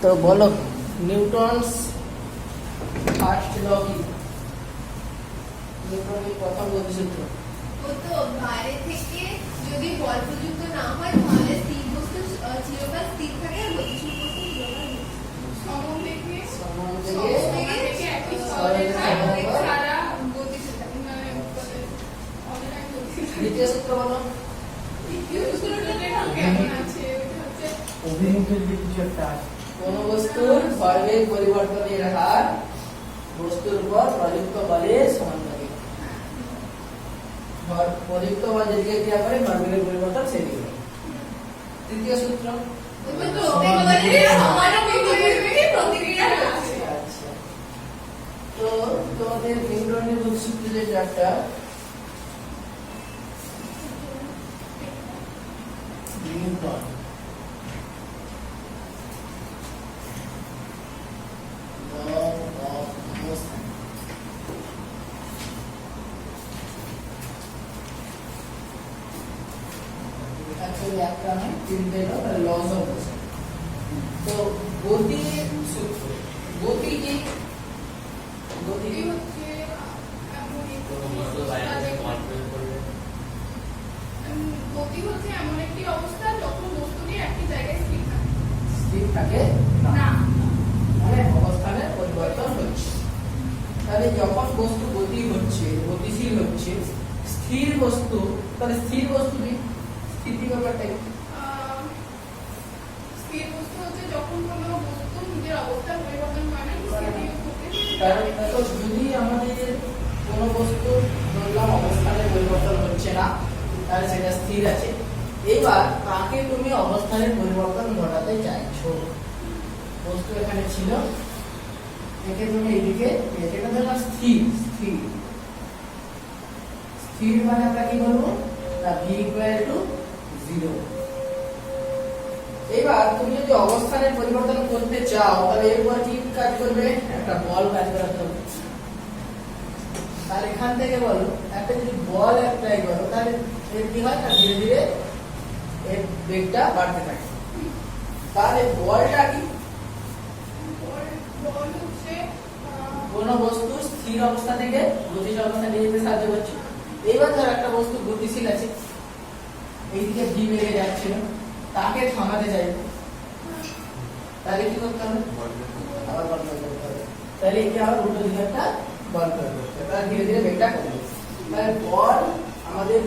তো বলো Newton's first ল কি? নিউটনের প্রথম গতিসূত্র। তো বাইরে থেকে যদি বল প্রযুক্ত না হয় তাহলে স্থির বস্তু চিরকাল স্থির থাকে আর গতিশীল বস্তু চিরকাল সমবেগে একই সরলরেখায় ছাড়া গতিশীল থাকে। মানে দ্বিতীয় সূত্র বলো। দ্বিতীয় সূত্রটা কেমন আছে? ওটা হচ্ছে অভিমুখের দিকে কিছু একটা আছে। কোন বস্তুর ভরবেগ পরিবর্তনের হার বস্তুর উপর প্রযুক্ত বলের সমানুপাতিক। প্রযুক্ত বল যেদিকে ক্রিয়া করে ভরবেগের পরিবর্তন সেদিকে। তৃতীয় সূত্র ওই তো বেগের সমানুপাতিক প্রতিক্রিয়া আছে। আচ্ছা, তো তোমাদের নিউটনের গতিসূত্র যে চ্যাপ্টার নিউটন একটা নয় তিনটে লস অফ মোশন। তো গতি সূত্র, গতি কি? গতি এই হচ্ছে গতি হচ্ছে এমন একটি অবস্থা যখন বস্তুটি একটি জায়গায় স্থির থাকে। স্থির থাকে না, মানে অবস্থানের পরিবর্তন হচ্ছে। তাহলে যখন বস্তু গতি হচ্ছে, গতিশীল হচ্ছে, স্থির বস্তু, তাহলে স্থির বস্তু কি? স্থিতি ব্যাপারটা কি? স্থির বস্তু হচ্ছে যখন কোনো বস্তু নিজের অবস্থার পরিবর্তন হয় না, কারণ দেখো, যদি আমাদের কোনো বস্তু ধরলাম অবস্থানের পরিবর্তন হচ্ছে না, তাহলে সেটা স্থির আছে। এবার তাকে তুমি অবস্থানের পরিবর্তন ঘটাতে চাইছো। বস্তু এখানে ছিল, একে তুমি এইদিকে, এটা ধরলাম স্থির। স্থির স্থির মানে আমরা কি বলবো? না, v = 0। এবার তুমি যদি অবস্থানের পরিবর্তন করতে চাও তাহলে এরপর কি কাজ করবে? একটা বল কাজ করাতে হবে। তাহলে এখান থেকে বলো, একটা যদি বল অ্যাপ্লাই করো তাহলে এর কি হয়? না, ধীরে ধীরে এর বেগটা বাড়তে থাকে। তাহলে বলটা কি? বল হচ্ছে কোন বস্তু স্থির অবস্থা থেকে গতিশীল অবস্থায় নিয়ে যেতে সাহায্য করছে। এইবার ধর একটা বস্তু গতিশীল আছে, এইদিকে ভি বেগে যাচ্ছিল, তাকে থামাতে চাইবে, তাহলে কি করতে হবে? আবার বল প্রয়োগ করতে হবে। তাহলে একে আবার উল্টো দিকে একটা বল প্রয়োগ করতে হবে, তাহলে ধীরে ধীরে বেগটা কমে যাবে। তাহলে বল আমাদের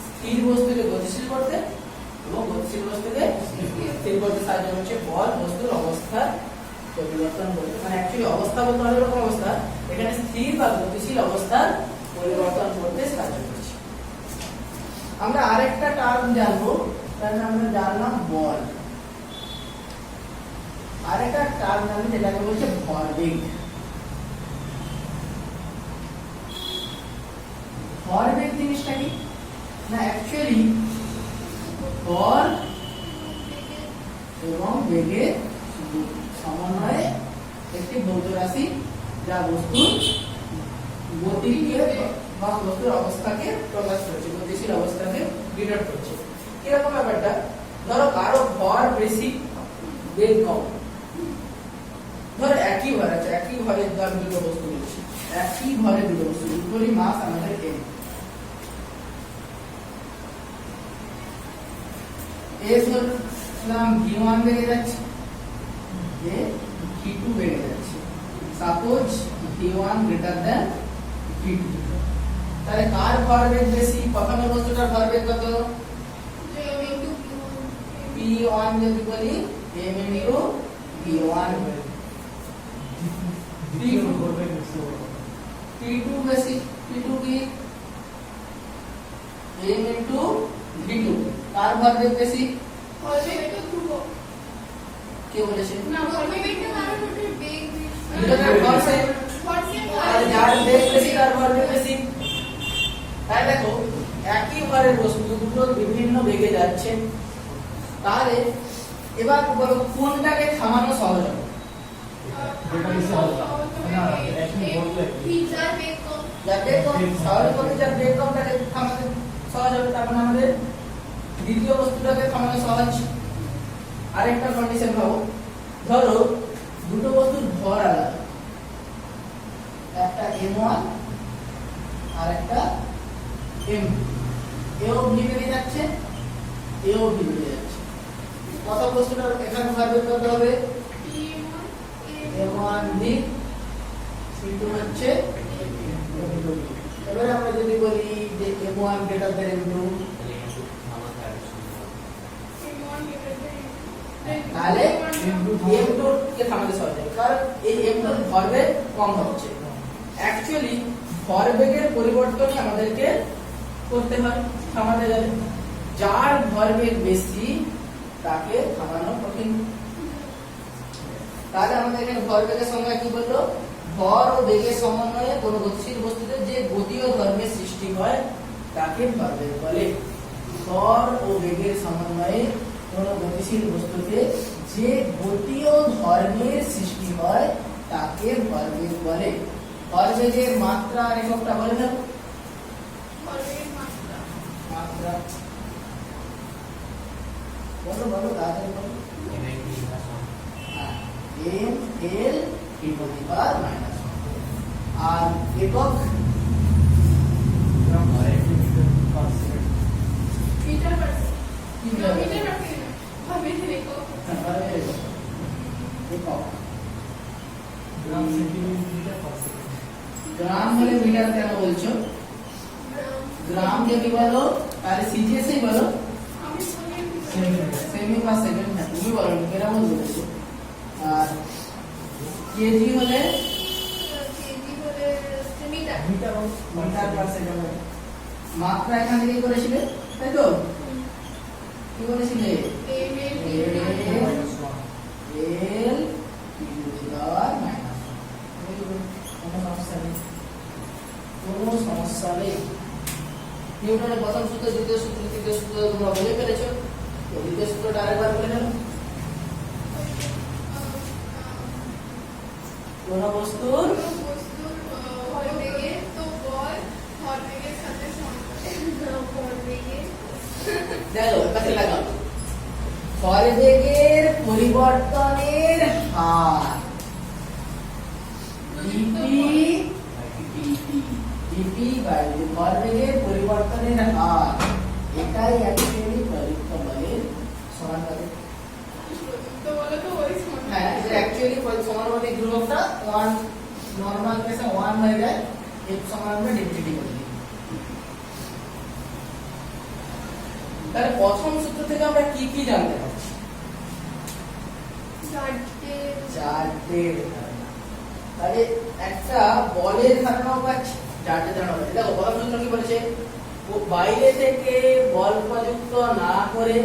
স্থির বস্তুকে গতিশীল করতে এবং গতিশীল বস্তুকে স্থির করতে সাহায্য করছে। বল বস্তুর অবস্থার পরিবর্তন করতে, মানে অ্যাকচুয়ালি অবস্থা বলতে অনেক রকম অবস্থা, এখানে স্থির বা গতিশীল অবস্থার পরিবর্তন করতে সাহায্য করছে। আমরা আরেকটা টার্ম জানবো, তাহলে আমরা জানলাম বল। আরেকটা টার্ম জানি যেটাকে বলছে ভরবেগ। ভরবেগ জিনিসটা কি? না, অ্যাকচুয়ালি ভর এবং বেগের সমন্বয়ে একটি ভৌত রাশি, যা বস্তুর গতিকে বা বস্তুর অবস্থাকে প্রকাশ করছে, গতিশীল অবস্থাকে ডিনোট করছে। কিরকম ব্যাপারটা? ধরো কারো ভর বেশি, বেগ কম। ধরো একই ভর আছে, একই ভরের দুটো বস্তু রয়েছে, একই ভরে দুটো বস্তু, দুটোরই মাস আমাদের m। ধরলাম v1 বেড়ে যাচ্ছে, v2 বেড়ে যাচ্ছে। Suppose v1 greater than v2, তাহলে কার ভরবেগ বেশি? প্রথমের বস্তুটার ভরবেগ কত? p1 যদি বলি m * v1, p2 বেশি, p2 কি? m * v2, কার ভরবেগ বেশি? কে বলেছে? যার বেগ বেশি তার ভরবেগ বেশি। তাই দেখো, একই ভরের বস্তু দুটো বিভিন্ন বেগে যাচ্ছে, তাহলে এবার বলো কোনটাকে থামানো সহজ হবে? যার বেগ কম, স্বাভাবিকভাবে যার বেগ কম তাকে থামাতে সহজ হবে। তার মানে আমাদের দ্বিতীয় বস্তুটাকে থামানো সহজ। আরেকটা কন্ডিশন পাবো, ধরো দুটো বস্তুর ভর আলাদা, একটা m1 আর একটা m2, এও ভি বেরিয়ে যাচ্ছে, এও ভি বেরিয়ে যাচ্ছে। কত বস্তুটা এখানে ভর বের করতে হবে? m1 v c2 হচ্ছে m2 v। এবারে আমরা যদি বলি যে m1 গ্রেটার দ্যান m2, তাহলে m2 কে থামাতে সহজ হবে, কারণ এই m2 ভরবেগ কম হচ্ছে। অ্যাকচুয়ালি ভরবেগের পরিবর্তনই আমাদেরকে করতে হয়, থামাতে গেলে। যার ভরবেগ বেশি তাকে থামানো কঠিন। তাহলে আমাদের এখানে ভরবেগের সংজ্ঞা কি বললো? ভর ও বেগের সমন্বয়ে কোনো গতিশীল বস্তুতে যে গতি ও ধর্মের সৃষ্টি হয় তাকে ভরবেগ বলে। ভর ও বেগের সমন্বয়ে কোনো গতিশীল বস্তুতে যে গতি ও ধর্মের সৃষ্টি হয় তাকে ভরবেগ বলে। ভরবেগের মাত্রা আর এককটা বলে না? মাত্রা বলো বলো, তাড়াতাড়ি বলো। m l e to the power minus 1 আর একক ग्राम पर सेकंड ग्राम सेंटीमीटर पर सेकंड গ্রাম হলে মিটার কেন বলছো? গ্রাম যদি বলো তাহলে সিজিএস এই বলো, সেমি পার সেকেন্ড। হ্যাঁ তুমি বলো, গ্রাম বলেছো। আর কেজি হলে मीटर মিটার পার সেকেন্ড। মাত্রা এখান থেকে করেছিলে, তাই তো? কি করেছিলে? l e to the power minus 1। কোনো সমস্যা নেই। নিউটনের প্রথম সূত্র, দ্বিতীয় সূত্র, তৃতীয় সূত্র তোমরা বলে ফেলেছো। দ্বিতীয় সূত্রটা আরেকবার বলে নেব। কোন বস্তুর দেখো কাছে লাগাও, ভরবেগের পরিবর্তনের হার dp বাই ভরবেগের পরিবর্তনের হার, এটাই অ্যাকচুয়ালি প্রযুক্ত বলের সমানুপাতিক। হ্যাঁ, এটা অ্যাকচুয়ালি সমানুপাতিক ধ্রুবকটা 1 নরমাল কেসে 1 হয়ে যায়, f সমান হবে ডেরিভেটিভ করে। তাহলে প্রথম সূত্র থেকে আমরা কি কি জানতে পারছি? চারটে ধারণা। তাহলে একটা বলের ধারণাও পাচ্ছি, চারটে ধারণা পাচ্ছি। দেখো প্রথম সূত্র কি বলেছে? বাইরে থেকে বল প্রযুক্ত না করে,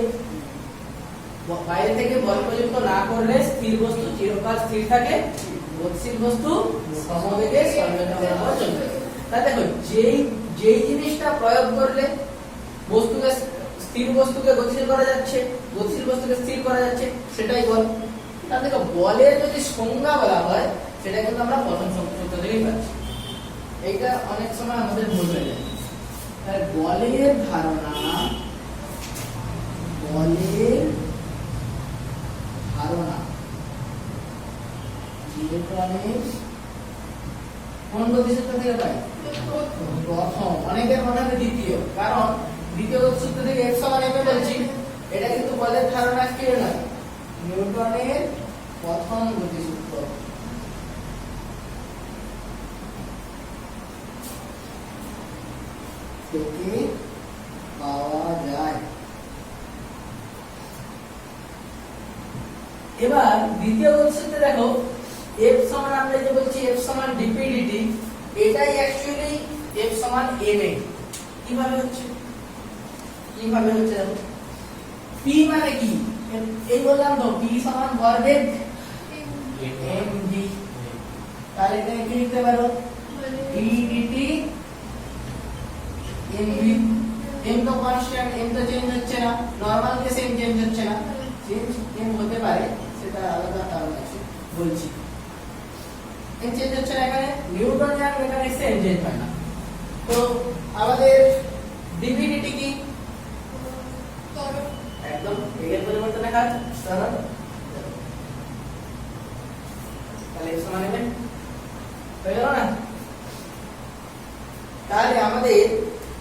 বাইরে থেকে বল প্রযুক্ত না করলে স্থির বস্তু চিরকাল স্থির থাকে, গতিশীল বস্তু সমবেগে সরলরেখা বরাবর চলবে। তাহলে দেখো যেই জিনিসটা প্রয়োগ করলে বস্তুকে স্থির বস্তুকে গতিশীল করা যাচ্ছে, গতিশীল বস্তুকে স্থির করা যাচ্ছে, সেটাই বল। তাহলে দেখো বলের যদি সংজ্ঞা বলা হয় সেটা কিন্তু আমরা প্রথম সূত্র থেকেই পাচ্ছি। এইটা অনেক সময় আমাদের ভুল হয়ে যায়। তাহলে বলের ধারণা, নিউটনের কোন গতিসূত্র থেকে পাই? প্রথম। অনেকের মনে হবে দ্বিতীয়, কারণ দ্বিতীয় গতিসূত্র থেকে f সমান m বলছি। এটা কিন্তু বলের ধারণা কি নয়, নিউটনের প্রথম গতিসূত্র। থেকে পাওয়া যায়। এবার দ্বিতীয় গতিসূত্রে দেখো f সমান, আমরা যে বলছি f সমান dp dt, এটাই অ্যাকচুয়ালি f সমান ma। কিভাবে হচ্ছে দেখো, p মানে কি? এই বললাম তো, p সমান ভরবেগ mv। তাহলে এখানে কি লিখতে পারো? d dt mv। m তো কনস্ট্যান্ট, m তো চেঞ্জ হচ্ছে না, নরমাল কেসে m চেঞ্জ হচ্ছে না, চেঞ্জ m হতে পারে, সেটা আলাদা কারণ আছে বলছি। m চেঞ্জ হচ্ছে না এখানে, নিউটনিয়ান মেকানিক্সে m চেঞ্জ হয় না। তো আমাদের dv dt কি? একদম বেগের পরিবর্তন লেখা আছে সরল, তাহলে x সমান হবে হয়ে গেল না। তাহলে আমাদের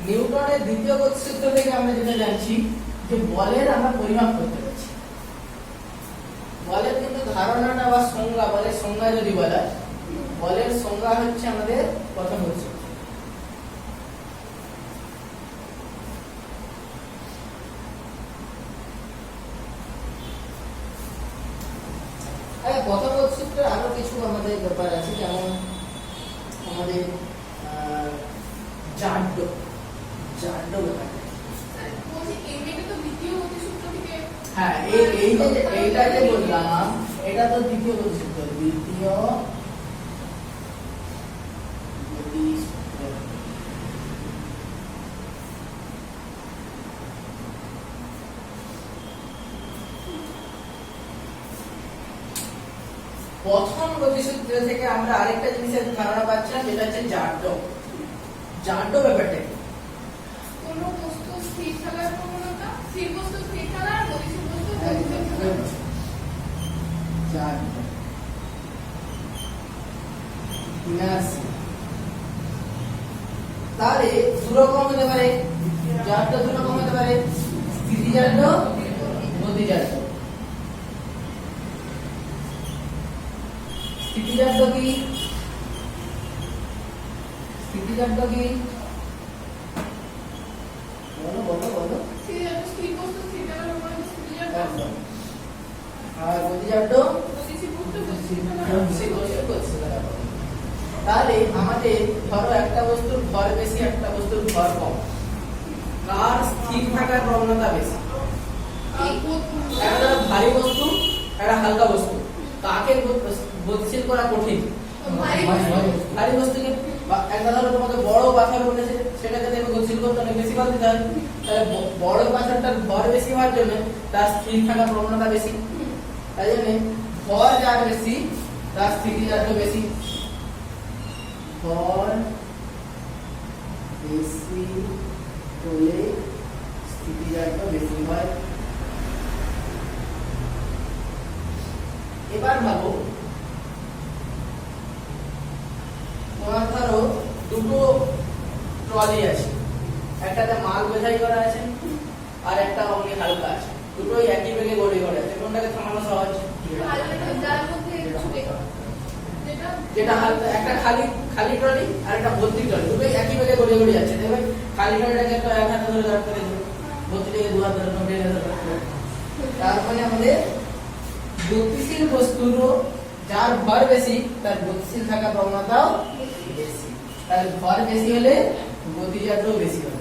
নিউটনের দ্বিতীয় গতিসূত্র থেকে আমরা যেটা জানছি যে বলের আমরা পরিমাপ করতে পারছি। বলের কিন্তু ধারণাটা বা সংজ্ঞা, বলের সংজ্ঞা যদি বলা, বলের সংজ্ঞা হচ্ছে আমাদের প্রথম গতিসূত্র। প্রথম গতিসূত্রে আরো কিছু আমাদের ব্যাপার আছে, যেমন আমাদের জাড্য ব্যাপার। বলছি এমনিতে তো দ্বিতীয় গতিসূত্র থেকে হ্যাঁ, এইটা যে বললাম এটা তো দ্বিতীয় গতিসূত্র, দ্বিতীয় গতিসূত্র। প্রথম গতিসূত্র থেকে আমরা আরেকটা জিনিসের ধারণা পাচ্ছিলাম, যেটা হচ্ছে জাড্য ব্যাপারটা কি? কোন বস্তু স্থির থাকার প্রবণতা, স্থির বস্তু স্থির থাকা আর গতিশীল বস্তু গতিশীল থাকা। জাড্য ইনার্সিয়া। তাহলে দুরকম হতে পারে, জাড্য দুরকম হতে পারে, স্থিতিজাড্য, গতিজাড্য। স্থিতিজাড্য কি? স্থিতিজাড্য কি? বলো বলো বলো। স্থির বস্তু স্থির থাকার প্রবণতা স্থিতিজাড্য, আর গতিজাড্য গতিশীল বস্তু গতিশীল থাকা। তাহলে আমাদের ধরো একটা বস্তুর ভর বেশি, একটা বস্তুর ভর কম, কার স্থির থাকার প্রবণতা বেশি? একটা ভারী বস্তু, একটা হালকা বস্তু, কাকে গতিশীল করা কঠিন? ভারী বস্তুকে। একটা ধরো তোমাকে বড় পাথর বলেছে, সেটাকে তুমি গতিশীল করতে অনেক বেশি বল দিতে হয়, তাহলে বড় পাথরটার ভর বেশি হওয়ার জন্য তার স্থির থাকার প্রবণতা বেশি। তাই জন্য ভর যার বেশি তার স্থিতিজাড্য বেশি। ভর বেশি হলে স্থিতিজাড্য বেশি হয়। এবার ভাবো, তোমার ধরো দুটো ট্রলি আছে, একটাতে মাল বোঝাই করা আছে আর একটা অমনি হালকা আছে, দুটোই একই বেগে গড়ে গড়ে আছে, কোনটাকে থামানো সহজ? যার মধ্যে ছুটে যেটা হালকা, একটা খালি ট্রলি আর একটা ভর্তি ট্রলি, দুটোই একই বেগে গড়ে গড়ে যাচ্ছে। দেখবে খালি ট্রলিটাকে একটা এক হাতে ধরে দাঁড় করে দেবে, ভর্তিটাকে দু হাত ধরে ধরে। তার মানে আমাদের গতিশীল বস্তুরও যার ভর বেশি তার গতিশীল থাকার প্রবণতাও বেশি। তাহলে ভর বেশি হলে গতিজাড্য বেশি হবে,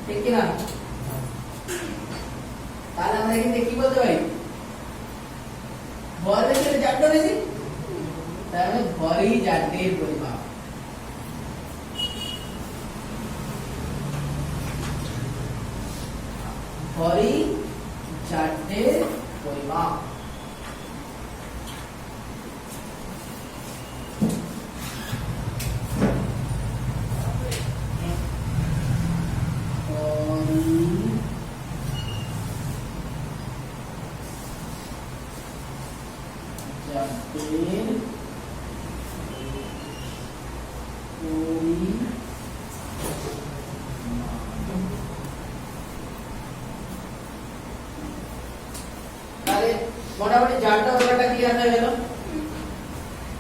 ঠিক কি না? তাহলে আমরা এখানে কি বলতে পারি? ভর বেশি হলে জাড্য বেশি, তাহলে ভরই জাড্যের পরিমাপ। ভরই জাড্যের পরিমাপ। মোটামুটি জাড্য ব্যাপারটা ক্লিয়ার হয়ে গেল।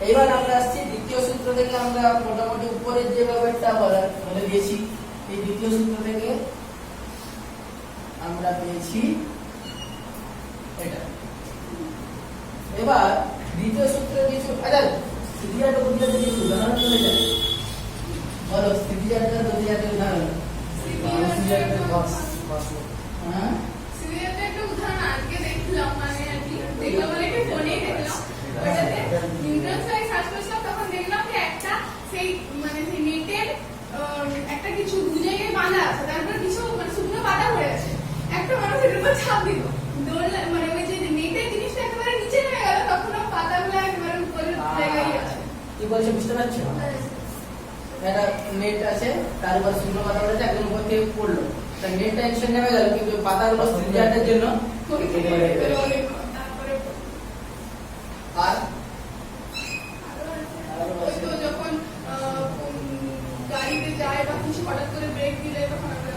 এইবার আমরা আসছি দ্বিতীয় সূত্র থেকে, আমরা মোটামুটি উপরের যে ব্যাপারটা বলে দিয়েছি, এই দ্বিতীয় সূত্র থেকে আমরা পেয়েছি এটা। এবার দ্বিতীয় সূত্রের কিছু স্থিতিজাড্য গতিজাড্য কিছু উদাহরণ চলে যায়, বলো স্থিতিজাড্য গতিজাড্য উদাহরণ। হ্যাঁ, একটা উদাহরণ আজকে দেখলাম, মানে আর কি দেখলাম, মানে একটা ফোনেই দেখলাম, ওটাতে নিউটন সাই সার্চ করছিলাম, তখন দেখলাম যে একটা সেই মানে সেই নেটের একটা কিছু দু জায়গায় বাঁধা আছে, তারপর কিছু মানে শুকনো পাতা পড়ে আছে, একটা মানুষ এর উপর ছাপ দিল, দৌড়লে মানে ওই যে নেটের জিনিসটা একেবারে নিচে নেমে গেল, তখন পাতাগুলো একেবারে উপরের জায়গায় আছে। কি বলছে বুঝতে পারছো? একটা নেট আছে, তার উপর শুকনো পাতা পড়েছে, একদম উপর থেকে পড়লো, তা নেট টেনশন নেমে গেল, কিন্তু পাতাগুলো স্থিতিজাতের জন্য তারপরে আর ওই তো যখন গাড়িতে যায় বা কিছু হঠাৎ করে ব্রেক দিলে তখন আমরা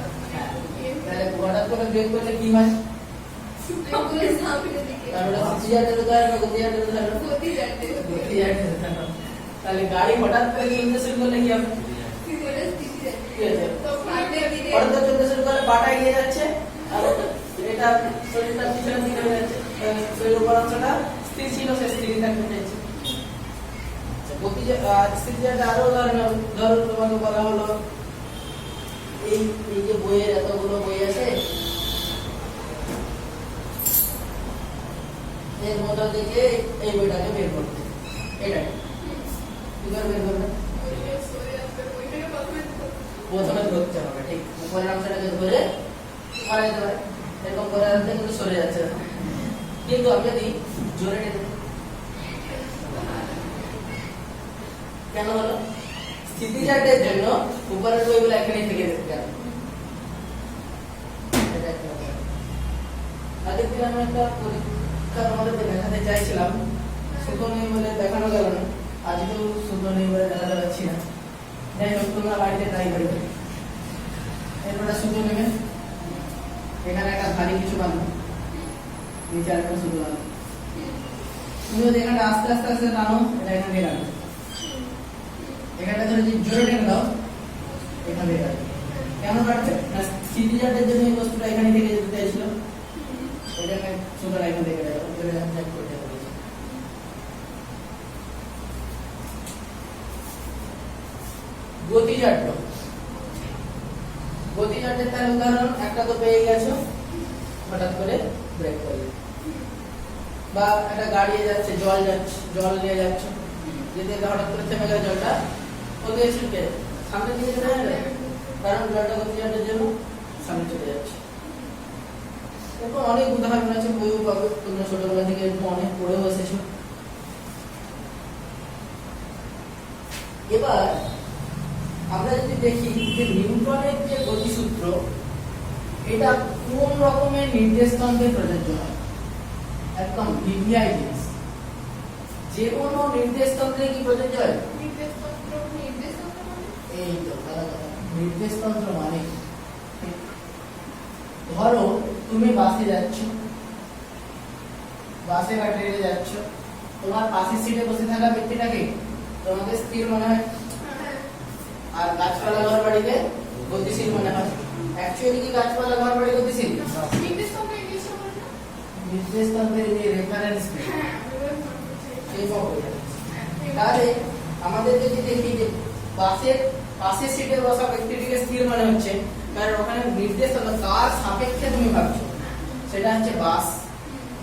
তাহলে হঠাৎ করে ব্রেক করলে কি হয়? মানে সামনের দিকে তাহলে স্থিতিজাতের উদাহরণ না গতিজাতের উদাহরণ? গতি যাচ্ছে গতিজাতের উদাহরণ। তাহলে গাড়ি হঠাৎ করে চলতে শুরু করলে কি হবে? স্থিতি যাচ্ছে কি হচ্ছে? তখন আগের দিকে হঠাৎ করে চলতে শুরু করলে পাটা এগিয়ে যাচ্ছে, আর এটা শরীরটা পিছনের দিকে হয়ে যাচ্ছে। শরীরের উপর অংশটা স্থির ছিল, সে স্থির থাকতে চাইছে। স্থিতিজাতের আরো উদাহরণ হবে। ধরো তোমাকে বলা হলো এই এই যে বইয়ের এতগুলো বই আছে, এর মধ্যে থেকে এই বইটাকে বের করতে, এটাই কি করে বের করবে? প্রথমে ধরতে হবে, ঠিক উপরের অংশটাকে ধরে মারা যেতে পারে, এরকম করে আনতে কিন্তু সরে যাচ্ছে না। কিন্তু আমি যদি জোরে টেনে দিই, কেন হলো? স্থিতিজাতের জন্য উপরের বইগুলো এখানেই থেকে যেতে গেল। আগের দিন আমি একটা পরীক্ষার আমাদের দেখাতে চাইছিলাম, সুতো নেই বলে দেখানো গেল না। আজকেও সুতো নেই বলে দেখাতে পারছি না। যাই হোক, তোমরা বাড়িতে ট্রাই করবে। এরপরে সুতো নেবে, এখানে একটা ভারী কিছু বাঁধবে, নিচে একটা সুতো বাঁধবে। তুমি যদি এখানে আস্তে আস্তে আস্তে টানো, এটা এখানে রাখবে। এখানটা ধরে যদি জোরে টেনে দাও, এখানে রাখবে। কেন রাখবে? না, স্থিতিজাতের জন্য এই বস্তুটা এখানে থেকে যেতে চাইছিল, এখানে সুতরাং এখান থেকে জোরে জ্যাক করতে হবে। গতিজাত, গতিজাতের তার উদাহরণ একটা তো পেয়ে গেছো, হঠাৎ করে ব্রেক করলে, বা একটা গাড়ি যাচ্ছে, জল নিয়ে যাচ্ছে, যেতে হঠাৎ করে থেমে গেল জলটা, কোথায় ছুটে সামনের দিকে চলে যাবে, কারণ জলটা গতিজাতের জন্য সামনে চলে যাচ্ছে। এরকম অনেক উদাহরণ আছে, বইও পাবে, তোমরা ছোটবেলা থেকে এরকম অনেক পড়ে বসেছো। এবার আমরা যদি দেখি যে নিউটনের যে গতিসূত্র, এটা কোন রকমের নির্দেশতন্ত্রে প্রযোজ্য হয়, একদম ভিভিআই জিনিস। যে কোনো নির্দেশতন্ত্রে কি প্রযোজ্য হয়? এই তো ভালো কথা, নির্দেশতন্ত্র মানে ধরো তুমি বাসে যাচ্ছ, বাসে বা ট্রেনে যাচ্ছ, তোমার পাশের সিটে বসে থাকা ব্যক্তিটাকে তোমাকে স্থির মনে হয়, আর গাছপালা ঘর বাড়িতে গতিশীল মনে হয়। অ্যাকচুয়ালি কি গাছপালা ঘর বাড়ি গতিশীল? নির্দেশতন্ত্রের যে রেফারেন্স সেই সব হয়ে যাচ্ছে। তাহলে আমাদের যদি দেখি যে বাসের পাশের সিটে বসা ব্যক্তিটিকে স্থির মনে হচ্ছে, কারণ ওখানে নির্দেশতন্ত্র কার সাপেক্ষে তুমি ভাবছো, সেটা হচ্ছে বাস।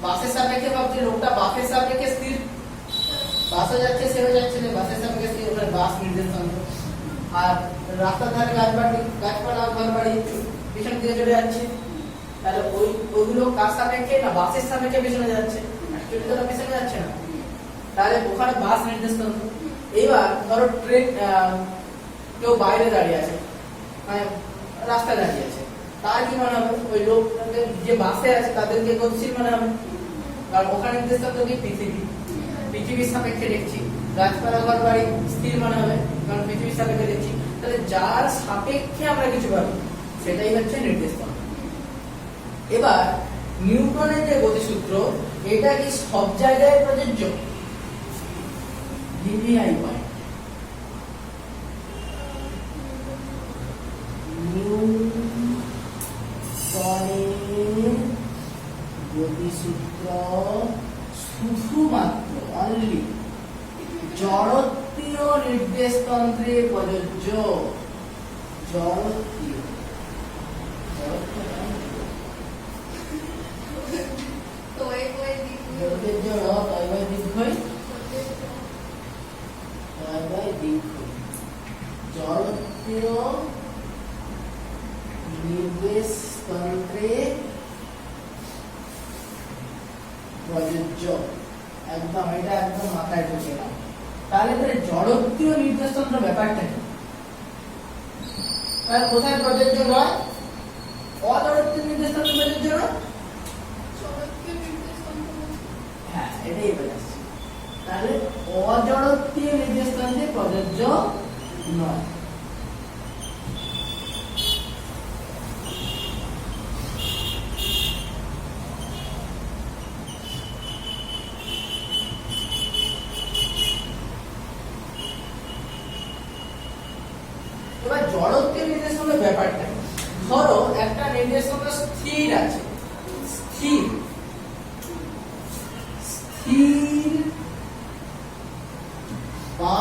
বাসের সাপেক্ষে ভাবছো, লোকটা বাসের সাপেক্ষে স্থির, বাসও যাচ্ছে সেও যাচ্ছে, বাসের সাপেক্ষে স্থির, ওখানে বাস নির্দেশতন্ত্র। আর রাস্তার ধারে গাছপালা ঘর বাড়ি পিছন দিকে চলে যাচ্ছে, তাহলে ওইগুলো কার সাপেক্ষে? না বাসের সাপেক্ষে পিছনে যাচ্ছে, অ্যাকচুয়ালি তো পিছনে যাচ্ছে না, তাহলে ওখানে বাস নির্দেশতন্ত্র। এবার ধরো ট্রেন, কেউ বাইরে দাঁড়িয়ে আছে, মানে রাস্তায় দাঁড়িয়ে আছে, তার কি মনে হবে? ওই লোক যে বাসে আছে তাদেরকে গতিশীল মনে হবে, কারণ ওখানে নির্দেশতন্ত্র কি পৃথিবীর সাপেক্ষে দেখছি। গাছপালা ঘর বাড়ি স্থির মনে হবে, কারণ পৃথিবীর সাপেক্ষে দেখছি। তাহলে যার সাপেক্ষে আমরা কিছু ভাবি, সেটাই হচ্ছে নির্দেশতন্ত্র। এবার নিউটনের যে গতিসূত্র, এটা কি সব জায়গায় প্রযোজ্য? ভিভিআই পয়েন্ট, নিউটনের গতিসূত্র শুধুমাত্র অনলি জড়ত্বীয় নির্দেশতন্ত্রে প্রযোজ্য। জড়ত্বীয়, জড়তের জড় তয় বাই দীর্ঘই, তয় বাই দীর্ঘই, জড়ত্বীয় নির্দেশতন্ত্রে প্রযোজ্য। একদম এটা একদম মাথায় ঢুকে নাও। তাহলে জড়ত্বীয় নির্দেশতন্ত্র ব্যাপারটা কি? তাহলে কোথায় প্রযোজ্য নয়? অজড়ত্বের নির্দেশাঙ্ক প্রযোজ্য না? জড়ত্বের নির্দেশাঙ্ক হ্যাঁ, এটাই বোঝাচ্ছি। তাহলে অজড়ত্বীয় নির্দেশাঙ্কে প্রযোজ্য নয়। এবার জড়ত্বের নির্দেশাঙ্কের ব্যাপারটা কি? ধরো একটা নির্দেশাঙ্ক স্থির আছে, স্থির স্থির বা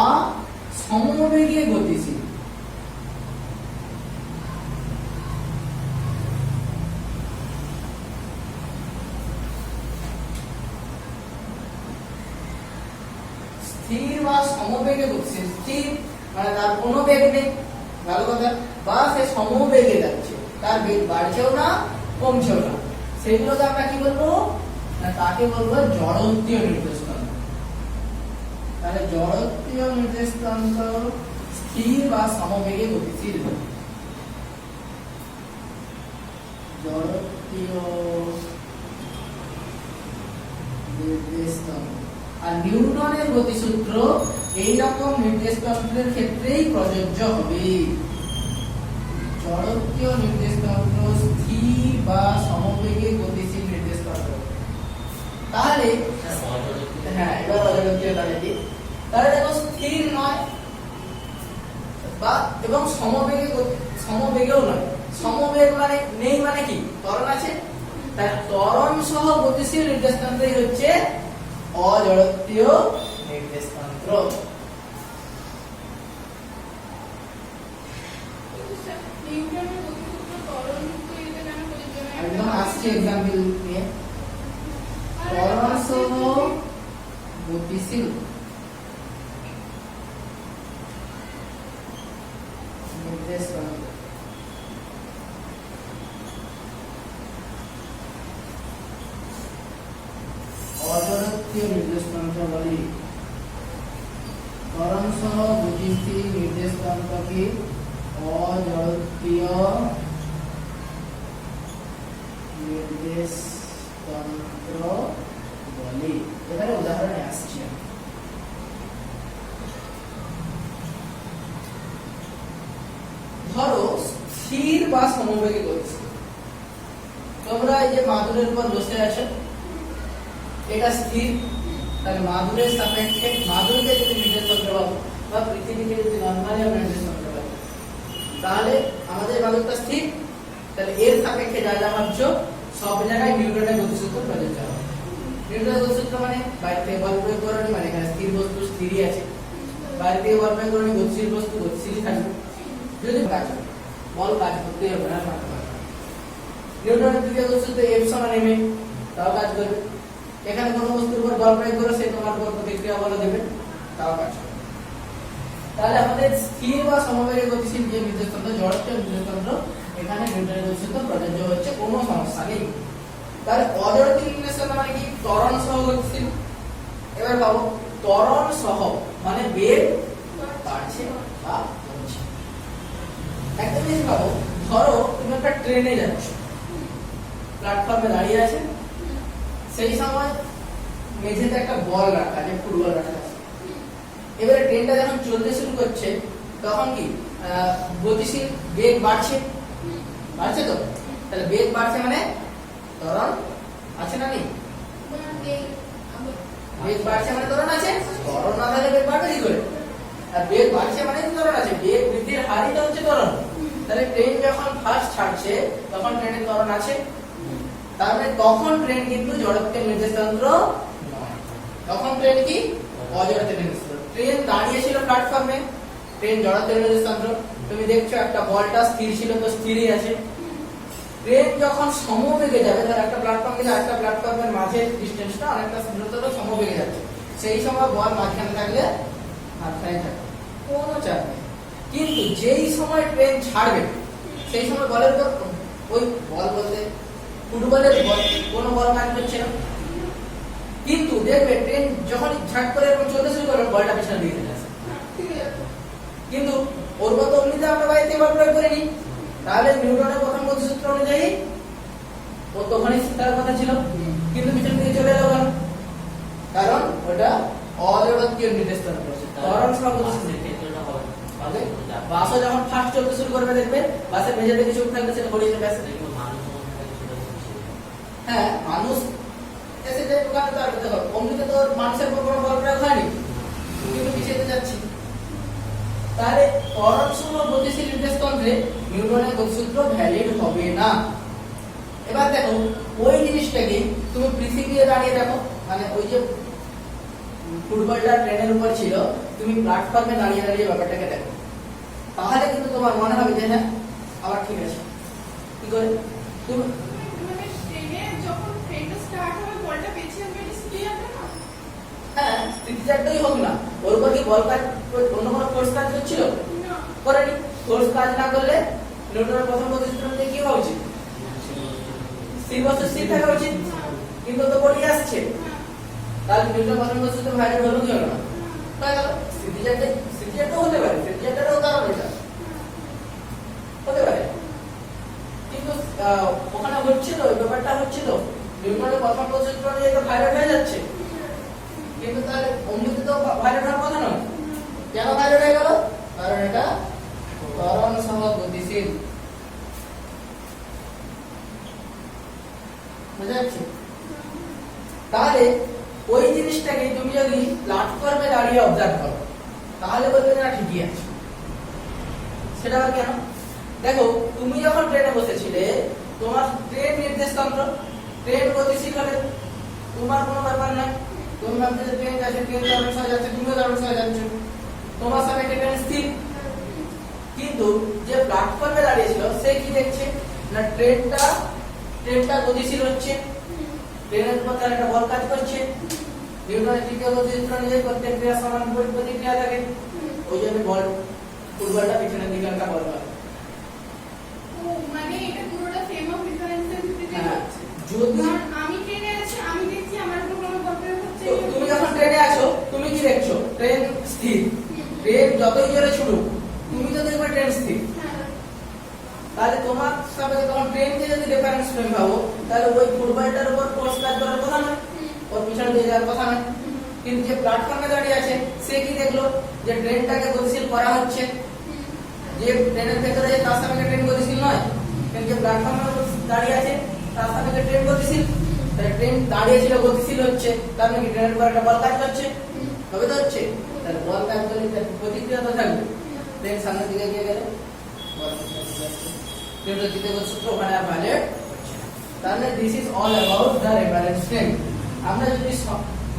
সমবেগে গতিশীল। স্থির বা সমবেগে গতিশীল। স্থির মানে তার কোনো বেগ নেই, ভালো কথা, বা সে সমবেগে যাচ্ছে, তার বেগ বাড়ছেও না কমছেও না, সেগুলোকে আমরা কি বলবো না, তাকে বলবো জড়ত্বীয় নির্দেশাঙ্ক। তাহলে জড়ত্বীয় নির্দেশাঙ্ক স্থির বা সমবেগে গতিশীল। জড়ত্বীয় নির্দেশাঙ্ক। আর নিউটনের গতিসূত্র এই রকম নির্দেশাঙ্কের ক্ষেত্রেই প্রযোজ্য হবে। জড়ত্বীয় নির্দেশাঙ্ক স্থির বা সমবেগে গতিশীল নির্দেশাঙ্ক। তাহলে হ্যাঁ, এবার অজড়ত্বীয় তাহলে তাহলে দেখো স্থির নয় বা এবং সমবেগেও নয়। সমবেগ মানে নেই, মানে কি ত্বরণ আছে, তাই ত্বরণ সহ গতিশীল নির্দেশাঙ্কই হচ্ছে অজড়ত্বীয় নির্দেশাঙ্ক। নিউটনের গতিসূত্র ত্বরণযুক্ত এটা কেন প্রযোজ্য নয়? একদম আসছে এক্সাম্পল নিয়ে। ত্বরণ সহ গতিশীল নির্দেশাঙ্ক। অজড়ত্বীয় নির্দেশাঙ্ক বলি। ত্বরণ সহ গতিশীল নির্দেশাঙ্ককে অজড়ত্বীয় নির্দেশাঙ্ক বলি। এবারে উদাহরণে আসছি। ধরো স্থির বা সমবেগে গতিশীল। তোমরা এই যে মাদুরের উপর বসে আছো, এটা স্থির, তাহলে মাদুরের সাপেক্ষে মাদুরকে যদি নির্দেশাঙ্ক পাবো বা পৃথিবীকে যদি নরমালি আমরা নির্দেশাঙ্ক পাবো, তাহলে আমাদের মাদুরটা স্থির, তাহলে এর সাপেক্ষে যা যা ভাবছো সব জায়গায় নিউটনের গতিসূত্র প্রযোজ্য হবে। নিউটনের গতিসূত্র মানে বাইরে থেকে বল প্রয়োগ করনি, মানে এখানে স্থির বস্তু স্থিরই আছে, বাইরে থেকে বল প্রয়োগ করনি গতিশীল বস্তু গতিশীলই থাকবে। যদি কাজ করে বল কাজ করতে হবে না, নিউটনের দ্বিতীয় গতিসূত্র F সমান ma, তাও কাজ করবে। এখানে কোনো বস্তুর উপর বল প্রয়োগ করে সে তোমার উপর প্রতিক্রিয়া বল দেবে, তাও কাজ করবে। তাহলে আমাদের স্থির বা সমবেগে গতিশীল যে নির্দেশাঙ্ক, জড়ত্বীয় নির্দেশাঙ্ক, এখানে নিউটনের গতিসূত্র প্রযোজ্য হচ্ছে, কোনো সমস্যা নেই। তাহলে অজড়ত্বীয় নির্দেশাঙ্ক মানে কি? ত্বরণ সহ গতিশীল। এবার পাবো ত্বরণ সহ মানে বেগ বাড়ছে বা কমছে। একটা জিনিস পাবো, ধরো তুমি একটা ট্রেনে যাচ্ছ, প্ল্যাটফর্মে দাঁড়িয়ে আছে, সেই সময় মেঝেতে একটা বল রাখা আছে, ফুটবল রাখা আছে। এবারে ট্রেনটা যখন চলতে শুরু করছে তখন কি গতিশীল বেগ বাড়ছে, বাড়ছে তো, তাহলে বেগ বাড়ছে মানে ত্বরণ আছে না নেই? বেগ বাড়ছে মানে ত্বরণ আছে, ত্বরণ না থাকলে বেগ বাড়বে কি করে? আর বেগ বাড়ছে মানে ত্বরণ আছে, বেগ বৃদ্ধির হারই তো হচ্ছে ত্বরণ। তাহলে ট্রেন যখন ফার্স্ট ছাড়ছে তখন ট্রেনের ত্বরণ আছে, তার মানে তখন ট্রেন কিন্তু জড়ত্বের নির্দেশাঙ্ক নয়, তখন ট্রেন কি অজড়ত্বের নির্দেশাঙ্ক। ট্রেন দাঁড়িয়ে ছিল প্ল্যাটফর্মে, ট্রেন জড়ত্বের নির্দেশাঙ্ক। তুমি দেখছো একটা বলটা স্থির ছিল তো স্থিরই আছে। ট্রেন যখন সমবেগে যাবে, ধর একটা প্ল্যাটফর্ম থেকে আরেকটা প্ল্যাটফর্মের মাঝের ডিসটেন্সটা অনেকটা দ্রুততর সমবেগে যাচ্ছে, সেই সময় বল মাঝখানে থাকলে মাঝখানে থাকবে, কোনো চাপ নেই। কিন্তু যেই সময় ট্রেন ছাড়বে সেই সময় বলের উপর, ওই বল বলতে ফুটবলের বল, কোনো বল কাজ করছে না, কিন্তু দেখবে ট্রেন যখন ঝাট করে এরকম চলতে শুরু করবে বলটা পিছনে দিকে চলে আসে। কিন্তু ওর মতো অমনিতে আমরা বাইরে বল প্রয়োগ করিনি, তাহলে নিউটনের প্রথম গতিসূত্র অনুযায়ী ও তো ওখানে থাকার কথা ছিল, কিন্তু পিছন দিকে চলে এলো কেন? কারণ ওটা অজড়ত্বীয় নির্দেশ করছে। ত্বরণ সহ গতিসূত্র হবে। বাসও যখন ফার্স্ট চলতে শুরু করবে দেখবে বাসের মেঝেতে কিছু থাকবে, সেটা গড়িয়ে যাবে আসে। হ্যাঁ, মানুষ এসে যে দোকানে তো আর দেখো অমনিতে তো মানুষের উপর কোনো বল প্রয়োগ হয়নি, কিন্তু পিছিয়ে যাচ্ছি। তাহলে ত্বরণ সহ গতিশীল নির্দেশতন্ত্রে নিউটনের গতিসূত্র ভ্যালিড হবে না। এবার দেখো ওই জিনিসটাকে তুমি পৃথিবীতে দাঁড়িয়ে দেখো, মানে ওই যে ফুটবলটা ট্রেনের উপর ছিল, তুমি প্ল্যাটফর্মে দাঁড়িয়ে দাঁড়িয়ে ব্যাপারটাকে দেখো, তাহলে কিন্তু তোমার মনে হবে যে হ্যাঁ আবার ঠিক আছে। কি করে তুমি মানে ট্রেনে যখন ট্রেনটা স্টার্ট হবে বলটা পেছিয়ে গেলে স্পিড হবে না? হ্যাঁ স্থিতিচারটাই হোক না, ওর উপর কি বল কাজ অন্য কোনো ফোর্স কাজ করছিল? না। করেনি। ফোর্স কাজ না করলে নিউটনের প্রথম গতিসূত্র অনুযায়ী কি হওয়া উচিত? স্থির বস্তু স্থির থাকা উচিত, কিন্তু তো গড়িয়ে আসছে। তাহলে নিউটনের প্রথম গতিসূত্র ভাইরাল হলো কি হলো না? হয়ে গেল। স্থিতিচারটাও হতে পারে, স্থিতিচারটারও কারণ এটা হতে পারে, কিন্তু ওখানে হচ্ছে তো, ব্যাপারটা হচ্ছে তো নিউটনের প্রথম গতিসূত্র অনুযায়ী তো ভাইরাল হয়ে যাচ্ছে, কিন্তু তাহলে অমনিতে তো ভাইরাল হওয়ার কথা নয়। কেন ভাইরাল হয়ে গেল? কারণ এটা ত্বরণ সহ গতিশীল। বুঝা যাচ্ছে? তাহলে ওই জিনিসটাকে তুমি যদি প্ল্যাটফর্মে দাঁড়িয়ে অবজার্ভ করো তাহলে বলবে না ঠিকই আছে। সেটা আবার কেন? দেখো তুমি যখন ট্রেনে বসেছিলে, তোমার ট্রেন নির্দেশতন্ত্র, ট্রেন গতিশীল হবে, তোমার কোনো ব্যাপার নাই। তুমি ভাবছো যে ট্রেন যাচ্ছে, ট্রেন ত্বরণ সহ যাচ্ছে, তুমিও ত্বরণ সহ যাচ্ছ, তোমার সামনে ট্রেন স্থির। কিন্তু যে প্ল্যাটফর্মে দাঁড়িয়েছিল সে কি দেখছে না ট্রেনটা গতিশীল হচ্ছে, ট্রেনের উপর তার একটা বল কাজ করছে। নিউটনের তৃতীয় গতিসূত্র অনুযায়ী প্রত্যেক ক্রিয়া সমান প্রতিক্রিয়া থাকে, ওই জন্য বল ফুটবলটা পিছনের দিকে একটা বল হয়। ও মানে এটা পুরোটা ফ্রেম অফ রেফারেন্সের ভিত্তিতে হ্যাঁ, হচ্ছে। যদি আমি ট্রেনে আছি, আমি দেখছি আমার উপর কোনো বল প্রয়োগ হচ্ছে। তুমি যখন ট্রেনে আছো তুমি কি দেখছো? ট্রেন স্থির। ট্রেন যতই জোরে ছুটুক তুমি তো দেখবে ট্রেন স্থির। হ্যাঁ। তাহলে তোমার সামনে তখন ট্রেনকে যদি রেফারেন্স ফ্রেম ভাবো, তাহলে ওই ফুটবলটার উপর ফোর্স কাজ করার কথা নয়, ওর পিছনে দিয়ে যাওয়ার কথা নয়। কিন্তু যে প্ল্যাটফর্মে দাঁড়িয়ে আছে সে কি দেখলো? যে ট্রেনটাকে গতিশীল করা হচ্ছে। যে ট্রেনের ভেতরে তার সামনে ট্রেন গতিশীল নয়, কিন্তু যে প্ল্যাটফর্মে দাঁড়িয়ে আছে তার সামনে ট্রেন গতিশীল। তাহলে ট্রেন দাঁড়িয়ে ছিল গতিশীল হচ্ছে, তার মানে কি ট্রেনের উপর একটা বল কাজ করছে? তবে তো হচ্ছে। তাহলে বল কাজ করলে তার প্রতিক্রিয়া তো থাকবে। ট্রেন সামনের দিকে গিয়ে গেলে বল নিউটনের তৃতীয় গতিসূত্র ওখানে আর ভ্যালিড হচ্ছে না। তাহলে this is all about the reference frame. আমরা যদি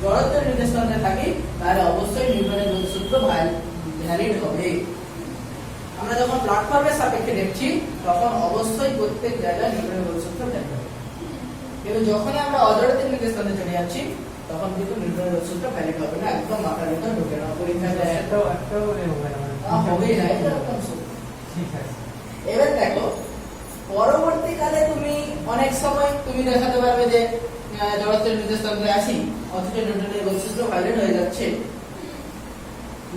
জড়ত্বের নির্দেশতন্ত্রে থাকি তাহলে অবশ্যই নিউটনের গতিসূত্র ভ্যালিড হবে। আমরা যখন প্ল্যাটফর্মের সাপেক্ষে দেখছি তখন অবশ্যই প্রত্যেক জায়গায় নিউটনের গতিসূত্র ভ্যালিড হবে, কিন্তু যখনই আমরা অজড়ত্বের নির্দেশতন্ত্রে চলে যাচ্ছি তখন কিন্তু নিউটনের গতিসূত্র ভ্যালিড হবে না। একদম মাথার ভিতর ঢুকে না, পরীক্ষায় একটাও হবে না, হবেই না, এটা একদম সত্যি। ঠিক আছে। এবার দেখো পরবর্তীকালে তুমি অনেক সময় তুমি দেখাতে পারবে যে জড়ত্বের নির্দেশতন্ত্রে আছি অথচ নিউটনের গতিসূত্র ভায়োলেট হয়ে যাচ্ছে।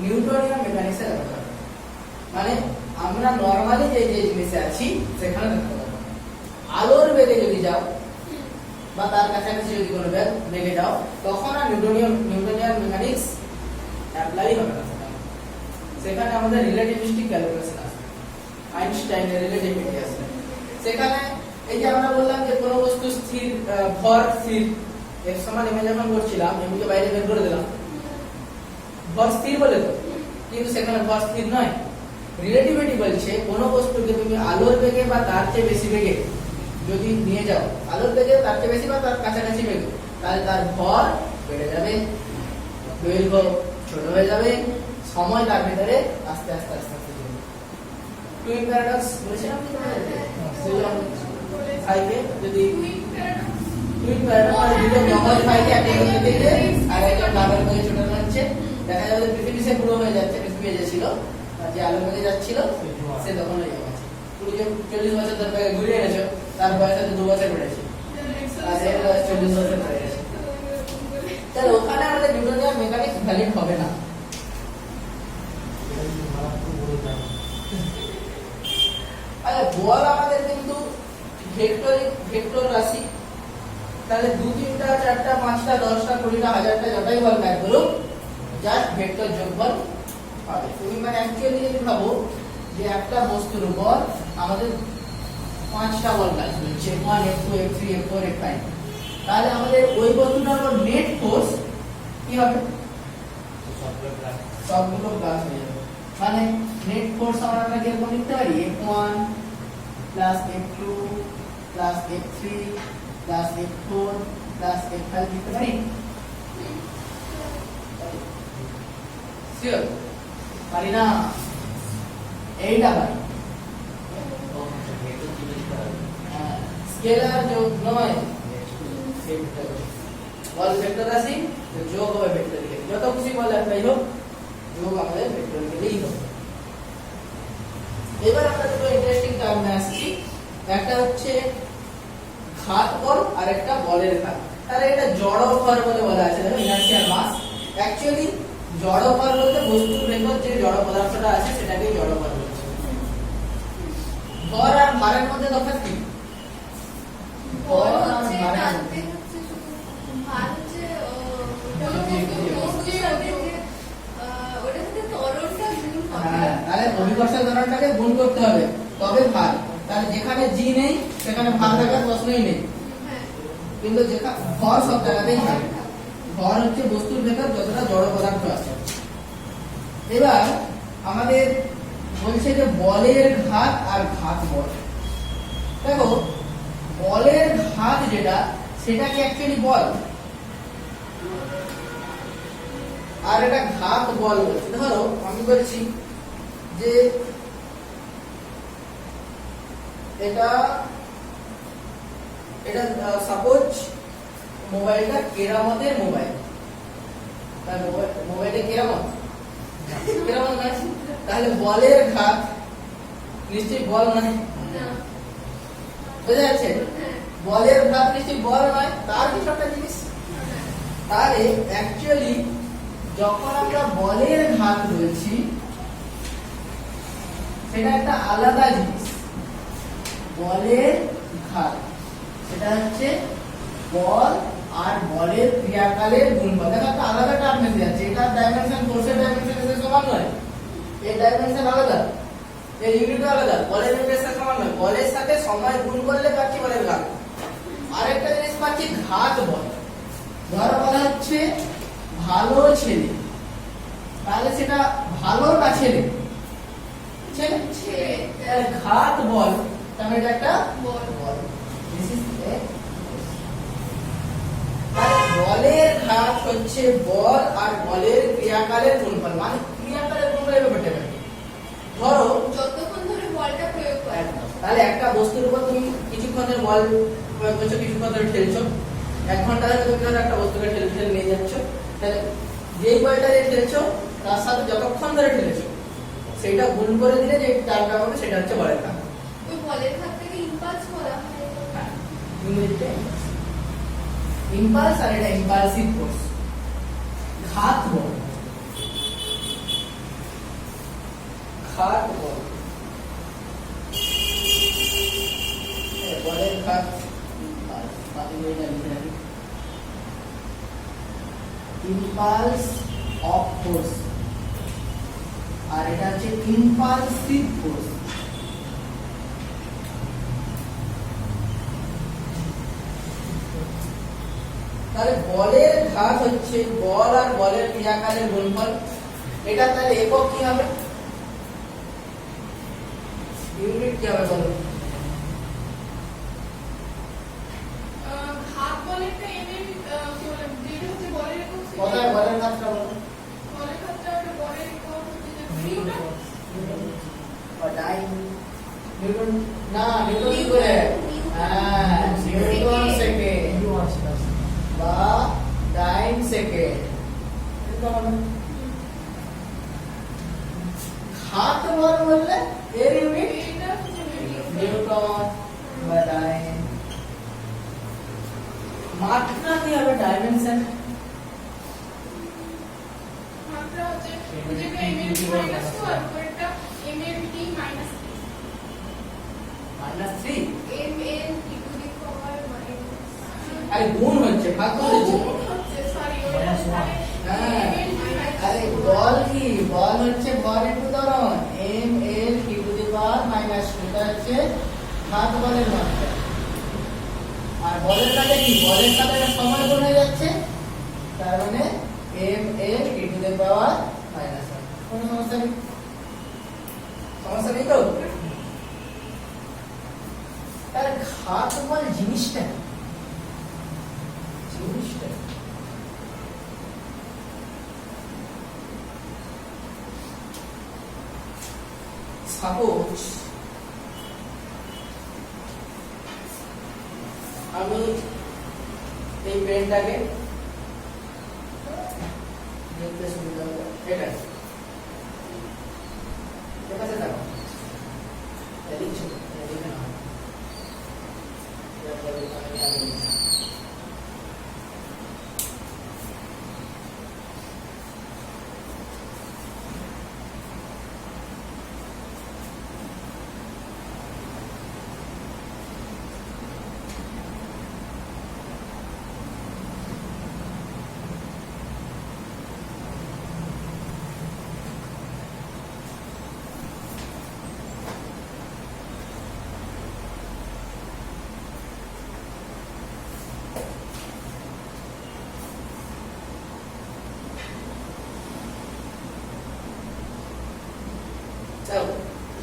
নিউটনিয়ান মেকানিক্সের ব্যাপার, মানে আমরা নরমালি যে জিনিসে আছি সেখানে দেখতে পাবো। আলোর বেগে যদি যাও বা তার কাছাকাছি যদি কোনো বেগে যাও তখন আর নিউটনিয়ান মেকানিক্স অ্যাপ্লাই হবে না। সেখানে আমাদের রিলেটিভিস্টিক ক্যালকুলেশন আসবে, আইনস্টাইনের রিলেটিভিটি আসবে। সেখানে এই যে আমরা বললাম যে কোনো বস্তু স্থির, ভর স্থির, এক সমান এমএ যখন করছিলাম এমকে বাইরে বের করে দিলাম, ভর স্থির বলে তো, কিন্তু সেখানে ভর স্থির নয়। রিলেটিভিটি বলছে কোনো বস্তুকে তুমি আলোর বেগে বা তার চেয়ে বেশি বেগে যদি নিয়ে যাও, আলোর বেগে তার চেয়ে বেশি বা তার কাছাকাছি বেগে, তাহলে তার ভর বেড়ে যাবে, দৈর্ঘ্য ছোট হয়ে যাবে, সময় তার ভিতরে আস্তে আস্তে আস্তে আস্তে চলবে। টুইন প্যারাডক্স বলেছিলাম ফাইকে, যদি টুইন প্যারাডক্স মানে দুটো জমজ ফাইকে একটা করতে দিলে আর একটা লাগার করে ছোট হচ্ছে, দেখা যাবে পৃথিবী সে পুরো হয়ে যাচ্ছে, পৃথিবী যে ছিল যে আলোর বেগে যাচ্ছিল সে তখন হয়ে যাচ্ছে পুরো। যে 40 বছর ধরে বেগে ঘুরে এনেছো তার বয়স হয়তো 2 বছর বেড়েছে, আর এর বয়স 40 বছর বেড়ে গেছে। তাহলে ওখানে আমাদের নিউটনিয়ান মেকানিক্স ভ্যালিড হবে না। আরে বল আমাদের কিন্তু ভেক্টর রাশি, তাহলে 2 3টা 4টা 5টা 10টা 20টা 1000টা যতই বল ম্যাথ করুক জাস্ট ভেক্টর যোগফল পাবে। তুমি মানে অ্যাকচুয়ালি যদি ভাবো যে একটা বস্তুর উপর আমাদের 5টা বল কাজ করছে, F1 F2 F3 F4 F5, তাহলে আমাদের ওই বস্তুটার উপর নেট ফোর্স কি হবে? সবগুলো প্লাস হয়ে যাবে। মানে নেট ফোর্স আমরা কিরকম লিখতে পারি? F1 plus F2 plus F3 plus F4 plus F5 লিখতে পারি? শিওর পারি না? এইটা পারি। স্কেলার যোগ নয়, বল ভেক্টর রাশি যোগ হবে ভেক্টর দিকে, যত খুশি বল অ্যাপ্লাই হোক যোগ আমাদের ভেক্টর দিকেই হবে। এবার আমরা দুটো ইন্টারেস্টিং টার্মে আসছি, একটা হচ্ছে ঘাত বল আর একটা বলের ঘাত। তাহলে এটা জড় ভর বলে বলা আছে, দেখো ইনার্শিয়াল মাস। অ্যাকচুয়ালি জড় ভর বলতে বস্তুর ভেতর যে জড় পদার্থটা আছে সেটাকে জড় ভর বলছে। ভর আর ভারের মধ্যে তফাৎ কি? বল হচ্ছে টানতে হচ্ছে শুধু, ভার হচ্ছে বস্তুর সাথে যে ওটা সাথে ত্বরণটা গুণ হবে। হ্যাঁ, তাহলে অভিকর্ষের ত্বরণটাকে গুণ করতে হবে তবে ভার। তাহলে যেখানে জি নেই সেখানে ভার থাকার প্রশ্নই নেই, হ্যাঁ, কিন্তু যেখানে ভর সব জায়গাতেই থাকে। ভর হচ্ছে বস্তুর ভেতর যতটা জড় পদার্থ আছে। এবার আমাদের বলছে যে বলের ঘাত আর ঘাত বল। দেখো বলের ঘাত যেটা সেটা কি অ্যাকচুয়ালি বল, আর এটা ঘাত বল বলছে। ধরো আমি বলছি যে এটা সাপোজ মোবাইলটা কেরামতের মোবাইল, মোবাইলে কেরামত নয়, তাহলে বলের ঘাত নিশ্চয়ই বল নয়, না, বোঝা যাচ্ছে? হ্যাঁ, বলের ঘাত নিশ্চয়ই বল নয়, তার কিছু একটা জিনিস। তাহলে অ্যাকচুয়ালি যখন আমরা বলের ঘাত বলছি সেটা একটা আলাদা জিনিস। বলের ঘাত সেটা হচ্ছে বল আর বলের ক্রিয়াকালের গুণফল। দেখো একটা আলাদা টার্ম এসে যাচ্ছে, এটা ডাইমেনশন ফোর্সের ডাইমেনশন এর সমান নয়, এর ডাইমেনশন আলাদা, এর ইউনিট আলাদা। বলের ইউনিটের সাথে সমান নয়, বলের সাথে সময় গুণ করলে পাচ্ছি বলের ঘাত। আরেকটা জিনিস পাচ্ছি ঘাত বল। ধরো বলা হচ্ছে ভালো ছেলে, তাহলে সেটা ভালো না ছেলে? ছেলে। ছেলে। তাহলে ঘাত বল, তাহলে এটা একটা বল। বল। This is a বলের ঘাত হচ্ছে বল আর বলের ক্রিয়াকালের গুণফল। মানে ক্রিয়াকালের গুণফল এর ব্যাপারটা কি? ধরো যতক্ষণ ধরে বলটা প্রয়োগ করে, তাহলে একটা বস্তুর উপর তুমি কিছুক্ষণ ধরে বল প্রয়োগ করছো, কিছুক্ষণ ধরে ঠেলছো, 1 ঘন্টা ধরে তুমি ধরো একটা বস্তুকে ঠেলে নিয়ে যাচ্ছ, তাহলে যেই বলটা দিয়ে ঠেলছো তার সাথে যতক্ষণ ধরে ঠেলেছো সেটা গুণ করে দিলে যে টার্মটা হবে সেটা হচ্ছে বলের ঘাত। ওই বলের হাত থেকে ইম্পালস বলা হয়। হ্যাঁ, ইংরেজিতে ইম্পালস, আর এটা ইম্পালসিভ ফোর্স। ঘাত বল, ঘাত বল, বলের ঘাত ইম্পালস অফ ফোর্স, আর এটা হচ্ছে ইম্পালসিভ ফোর্স। তাহলে বলের ঘাত হচ্ছে বল আর বলের ক্রিয়াকালের গুণফল। এটা তাহলে একক কি হবে? ইউনিট কি হবে বলো? ঘাত বলেরটা এমএম কি বলে, যেটা হচ্ছে বলের একক, কোথায় বলের ঘাতটা বলো? বলের ঘাতটা ওটা বলের একক হচ্ছে যে নিউটন। নিউটন না, নিউটন কি করে? হ্যাঁ, নিউটন সেকেন্ড বা টাইম সেকেন্ড। ঘাত বল বললে এর ইউনিট এটা হচ্ছে নিউটন বা টাইম। মাত্রা কি হবে? ডাইমেনশন। মাত্রা হচ্ছে যেটা এমএম -2 আর পরেরটা এমএম -3 -3। আরে গুণ হচ্ছে, ভাগ করে দিচ্ছি। সরি হ্যাঁ, আরে বল কি, বল হচ্ছে ভর ইনটু ত্বরণ, এম এল কি টু দি পাওয়ার মাইনাস এটা হচ্ছে ঘাত বলের মাত্রা। আর বলের সাথে কি, বলের সাথে সময় গুণ হয়ে যাচ্ছে, তার মানে এম এল কি টু দি পাওয়ার মাইনাস 1। কোনো সমস্যা নেই, সমস্যা নেই তো? তাহলে ঘাত বল জিনিসটা কি? জিনিসটা কি? সাপোজ আমি এই পেনটাকে দেখতে সুবিধা হবে, এটা ঠিক আছে, দেখো লিখছো লিখে নাও,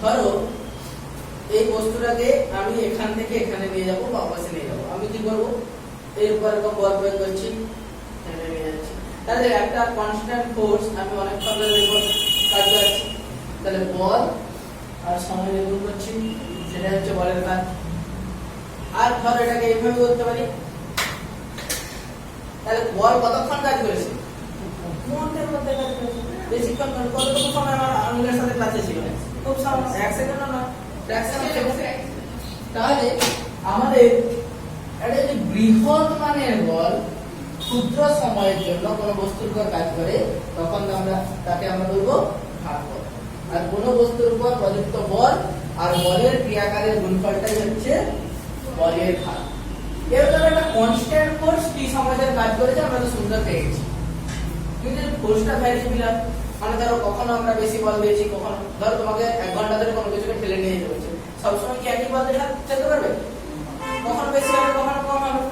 ধরো এই বস্তুটাকে আমি এখান থেকে এখানে নিয়ে যাবো বা পাশে নিয়ে যাবো, আমি কি করবো, এর উপর একটা বল প্রয়োগ করছি, এখানে নিয়ে যাচ্ছি, তাহলে একটা কনস্ট্যান্ট ফোর্স আমি অনেকক্ষণ ধরে এরপর কাজ করছি, তাহলে বল আর সময় গুণ করছি, সেটা হচ্ছে বলের কাজ। আর ধরো এটাকে এইভাবে করতে পারি, তাহলে বল কতক্ষণ কাজ করেছে, মুহূর্তের মধ্যে কাজ করেছে, বেশিক্ষণ কতটুকু সময় আমার আঙুলের সাথে কাছে ছিল, খুব সামান্য 1 সেকেন্ড না, ফ্র্যাকশন অফ সেকেন্ড। তাহলে আমাদের একটা যদি বৃহৎ মানের বল ক্ষুদ্র সময়ের জন্য কোনো বস্তুর উপর কাজ করে, তখন তাকে আমরা বলবো ঘাত বল। আর কোনো বস্তুর উপর প্রযুক্ত বল আর বলের ক্রিয়াকারের গুণফলটাই হচ্ছে বলের ঘাত। এবার একটা কনস্ট্যান্ট ফোর্স টি সময় ধরে কাজ করেছে, আমরা তো সুন্দর পেয়েছি, কিন্তু ফোর্সটা ভ্যারিয়েবল, মানে ধরো কখনো আমরা বেশি বল দিয়েছি, কখনো ধরো তোমাকে 1 ঘন্টা ধরে কোনো কিছুকে ঠেলে নিয়ে যেতে হচ্ছে, সবসময় কি একই বল দিয়ে চলতে পারবে? কখনো বেশি হবে, কখনো কম হবে।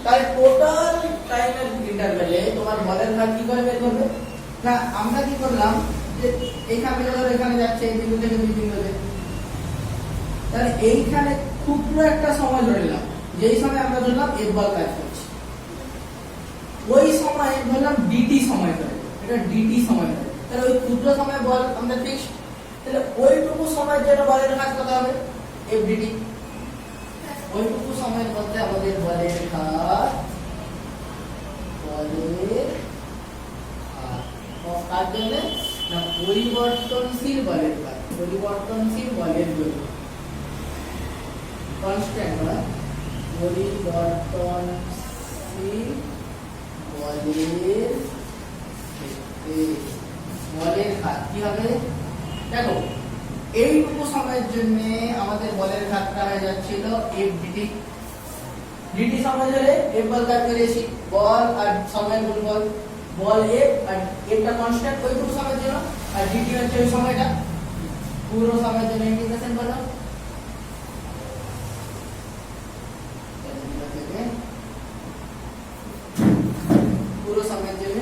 তাই টোটাল টাইমের ইন্টারভ্যালে তোমার বলের ঘাত কি করে বের করবে? না আমরা কি করলাম যে এইখান থেকে ধরো এখানে যাচ্ছে, এই বিন্দু থেকে দুই বিন্দুতে, তাহলে এইখানে ক্ষুদ্র একটা সময় ধরে নিলাম, যেই সময় আমরা ধরলাম এক বল কাজ করছে, ওই সময় ধরলাম ডিটি সময় ধরে, এটা ডিটি সময় ধরে, তাহলে ওই ক্ষুদ্র সময় বল আমরা ফিক্স, তাহলে ওইটুকু সময় যেটা বলের কাজ কত হবে, এফডিটি, ওইটুকু সময়ের মধ্যে আমাদের বলের কাজ, বলের কাজ জন্য না পরিবর্তনশীল বলের কাজ, পরিবর্তনশীল বলের জন্য কনস্ট্যান্ট না, পরিবর্তনশীল বলের বলের ঘাত কি হবে? দেখো এইটুকু সময়ের জন্য আমাদের বলের ঘাতটা হয়ে যাচ্ছিল এফডিটি, ডিটি সময় ধরে এফ বল কাজ করেছি, বল আর সময়ের গুণফল, বল এফ আর এফটা কনস্ট্যান্ট ওইটুকু সময়ের জন্য, আর ডিটি হচ্ছে ওই সময়টা পুরো সময়ের জন্য ইন্টিগ্রেশন করলাম, পুরো সময়ের জন্য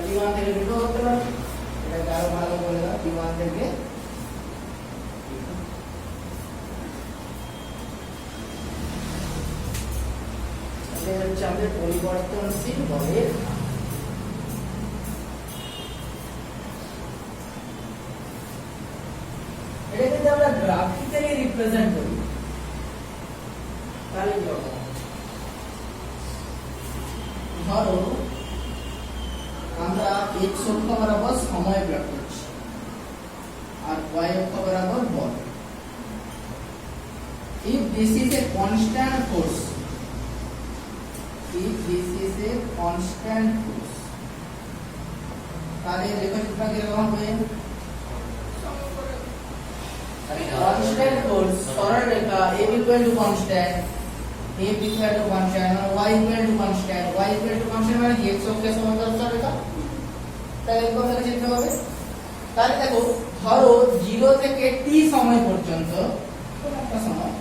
টি1 থেকে দুটো করতে পারবে, এটা আরো ভালো বলে দাও, টি1 থেকে এটা হচ্ছে আমাদের পরিবর্তনশীল বলের ঘাত। এটা যদি আমরা গ্রাফিক্যালি রিপ্রেজেন্ট করি তাহলে কি হবে? ধরো আমরা x অক্ষ বরাবর সময় প্লট করছি আর y অক্ষ বরাবর বল। If this is a constant force, if this is a constant force, তাহলে রেখাচিত্র কিরকম হবে? constant force সরল রেখা a equal to constant, f equal to constant y equal to constant y equal to constant মানে কি x অক্ষের সমান্তরাল রেখা, তাহলে এরকম একটা চিত্র হবে। তাহলে দেখো ধরো 0 থেকে t সময় পর্যন্ত কোন একটা সময়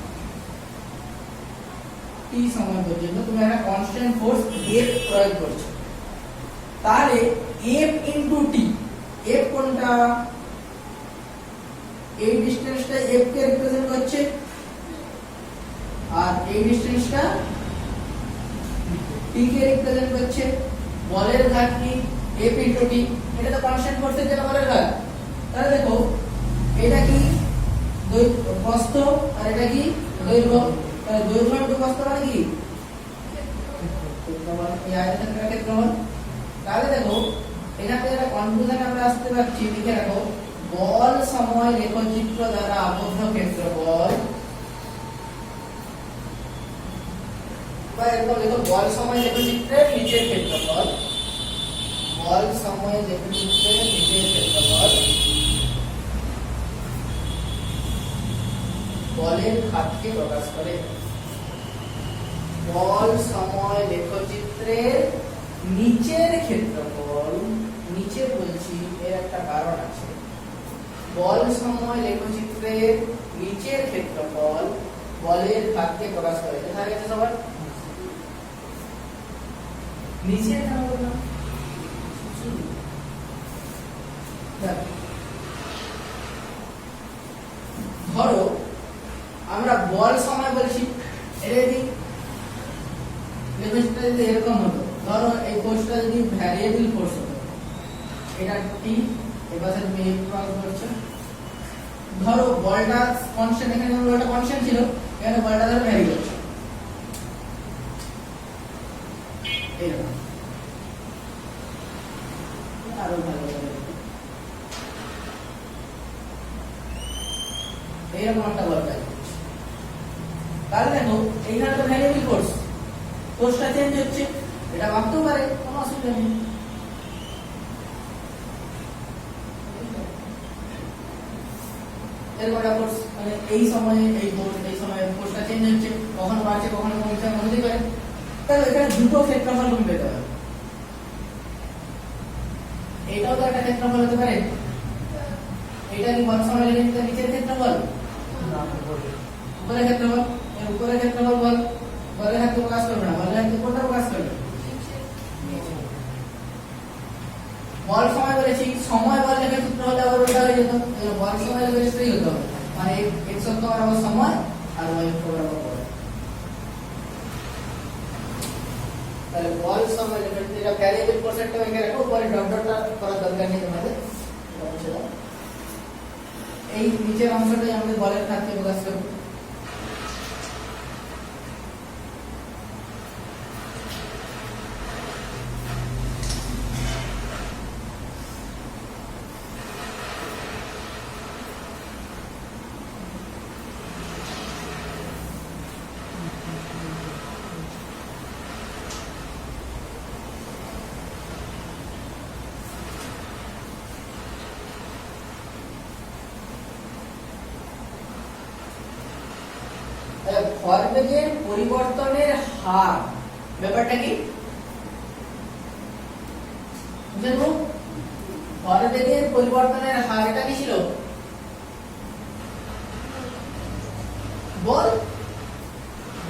t সময় পর্যন্ত তুমি একটা কনস্ট্যান্ট ফোর্স F প্রয়োগ করছো, তাহলে F ইনটু t, F কোনটা, এই ডিসটেন্সটা F কে রিপ্রেজেন্ট করছে আর এই ডিসটেন্সটা t কে রিপ্রেজেন্ট করছে। বলের ঘাত কি F ইনটু t, এটা তো কনস্ট্যান্ট ফোর্সের জন্য বলের ঘাত। তাহলে দেখো এটা কি প্রস্থ আর এটা কি দৈর্ঘ্য, তাহলে দৈর্ঘ্য ইনটু প্রস্থ মানে কি ক্ষেত্রফল, এই আয়তনের ক্ষেত্রফল। তাহলে দেখো এখানে একটা কনফিউশন আমরা আসতে পারছি, লিখে রাখো বল সময় লেখচিত্র দ্বারা আবদ্ধ ক্ষেত্রফল, বা এরকম লেখো বল সময় লেখচিত্রের নিচের ক্ষেত্রফল, বল সময় লেখচিত্রের নিচের ক্ষেত্রফল বলের ঘাতকে প্রকাশ করে। বল সময় লেখচিত্রের নিচের ক্ষেত্রফল, নিচে বলছি এর একটা কারণ আছে, বল সময় লেখচিত্রের নিচের ক্ষেত্রফল বলের ঘাতকে প্রকাশ করে। দেখা গেছে সবার? নিচে কেন বললাম, ধরো আমরা বল সময় বলছি, এটা যদি লেখচিত্রটা যদি এরকম হতো, ধরো এই ফোর্সটা যদি ভ্যারিয়েবল ফোর্স হতো, এটা টি, এবারে তুমি F প্রয়োগ করছো, ধরো বলটা কনস্ট্যান্ট, এখানে বলটা কনস্ট্যান্ট ছিল, এখানে বলটা ধরো ভ্যারি করছে এরকম, আরো ভালো এরকম একটা বল কাজ করছে। তাহলে দেখো এইখানে তো ভ্যারিয়েবল ফোর্স, ফোর্সটা চেঞ্জ হচ্ছে, এটা ভাবতেও পারে, কোনো অসুবিধা নেই। এরকম একটা ফোর্স মানে এই সময়ে এই ফোর্স, এই সময়ে ফোর্সটা চেঞ্জ হচ্ছে, কখনো বাড়ছে কখনো কমছে, হতেই পারে। তাহলে এখানে দুটো ক্ষেত্রফল তুমি পেতে হবে, এটাও তো একটা ক্ষেত্রফল হতে পারে, এটা কি বল সময় লেখচিত্রের নিচের ক্ষেত্রফল, উপরের ক্ষেত্রফল, এর উপরের ক্ষেত্রফল বল, বলের হাতে প্রকাশ করবে না, বলের হাতে কোনটা প্রকাশ করবে, বল সময় বলেছি, সময় বল লেখচিত্র হলে আবার ওটা হয়ে যেত, বল সময় লেখচিত্রই হতে হবে, মানে x অক্ষ বরাবর সময় আর y অক্ষ বরাবর বল। তাহলে বল সময় লেখচিত্র, এটা ভ্যারিয়েবল ফোর্সটা এখানে রাখো, পরে ডট ডটটা করার দরকার নেই তোমাদের, এই নিচের অংশটাই আমাদের বলের ঘাতকে প্রকাশ করবে। ভরবেগের পরিবর্তনের হার ব্যাপারটা কি জানো, ভরবেগের পরিবর্তনের হার এটা কি ছিল, বল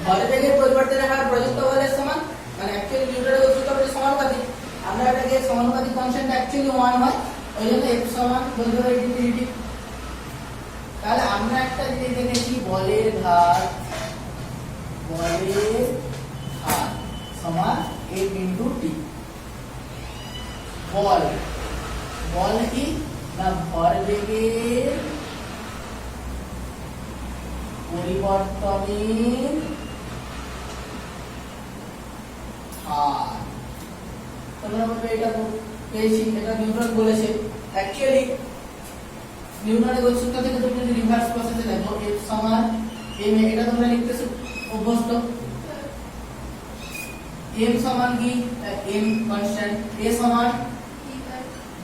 ভরবেগের পরিবর্তনের হার প্রযুক্ত বলের সমান, মানে অ্যাকচুয়ালি নিউটনের গতিসূত্রের সমানুপাতিক, আমরা এটাকে সমানুপাতিক কনস্ট্যান্ট অ্যাকচুয়ালি 1 হয়, ওই জন্য f সমান বলতে পারি dt। তাহলে আমরা একটা জিনিস দেখেছি, বলের ঘাত সমান F ইনটু t। বল, বল কি না ভরবেগের পরিবর্তনের হার, তোমরা বলবে এটা পেয়েছি, এটা নিউটন বলেছে, অ্যাকচুয়ালি নিউটনের গতিসূত্র থেকে তুমি যদি রিভার্স প্রসেসে দেখো F সমান m, এটা তোমরা লিখতেছো অভ্যস্ত, m সমান কি m কনস্ট্যান্ট, a সমান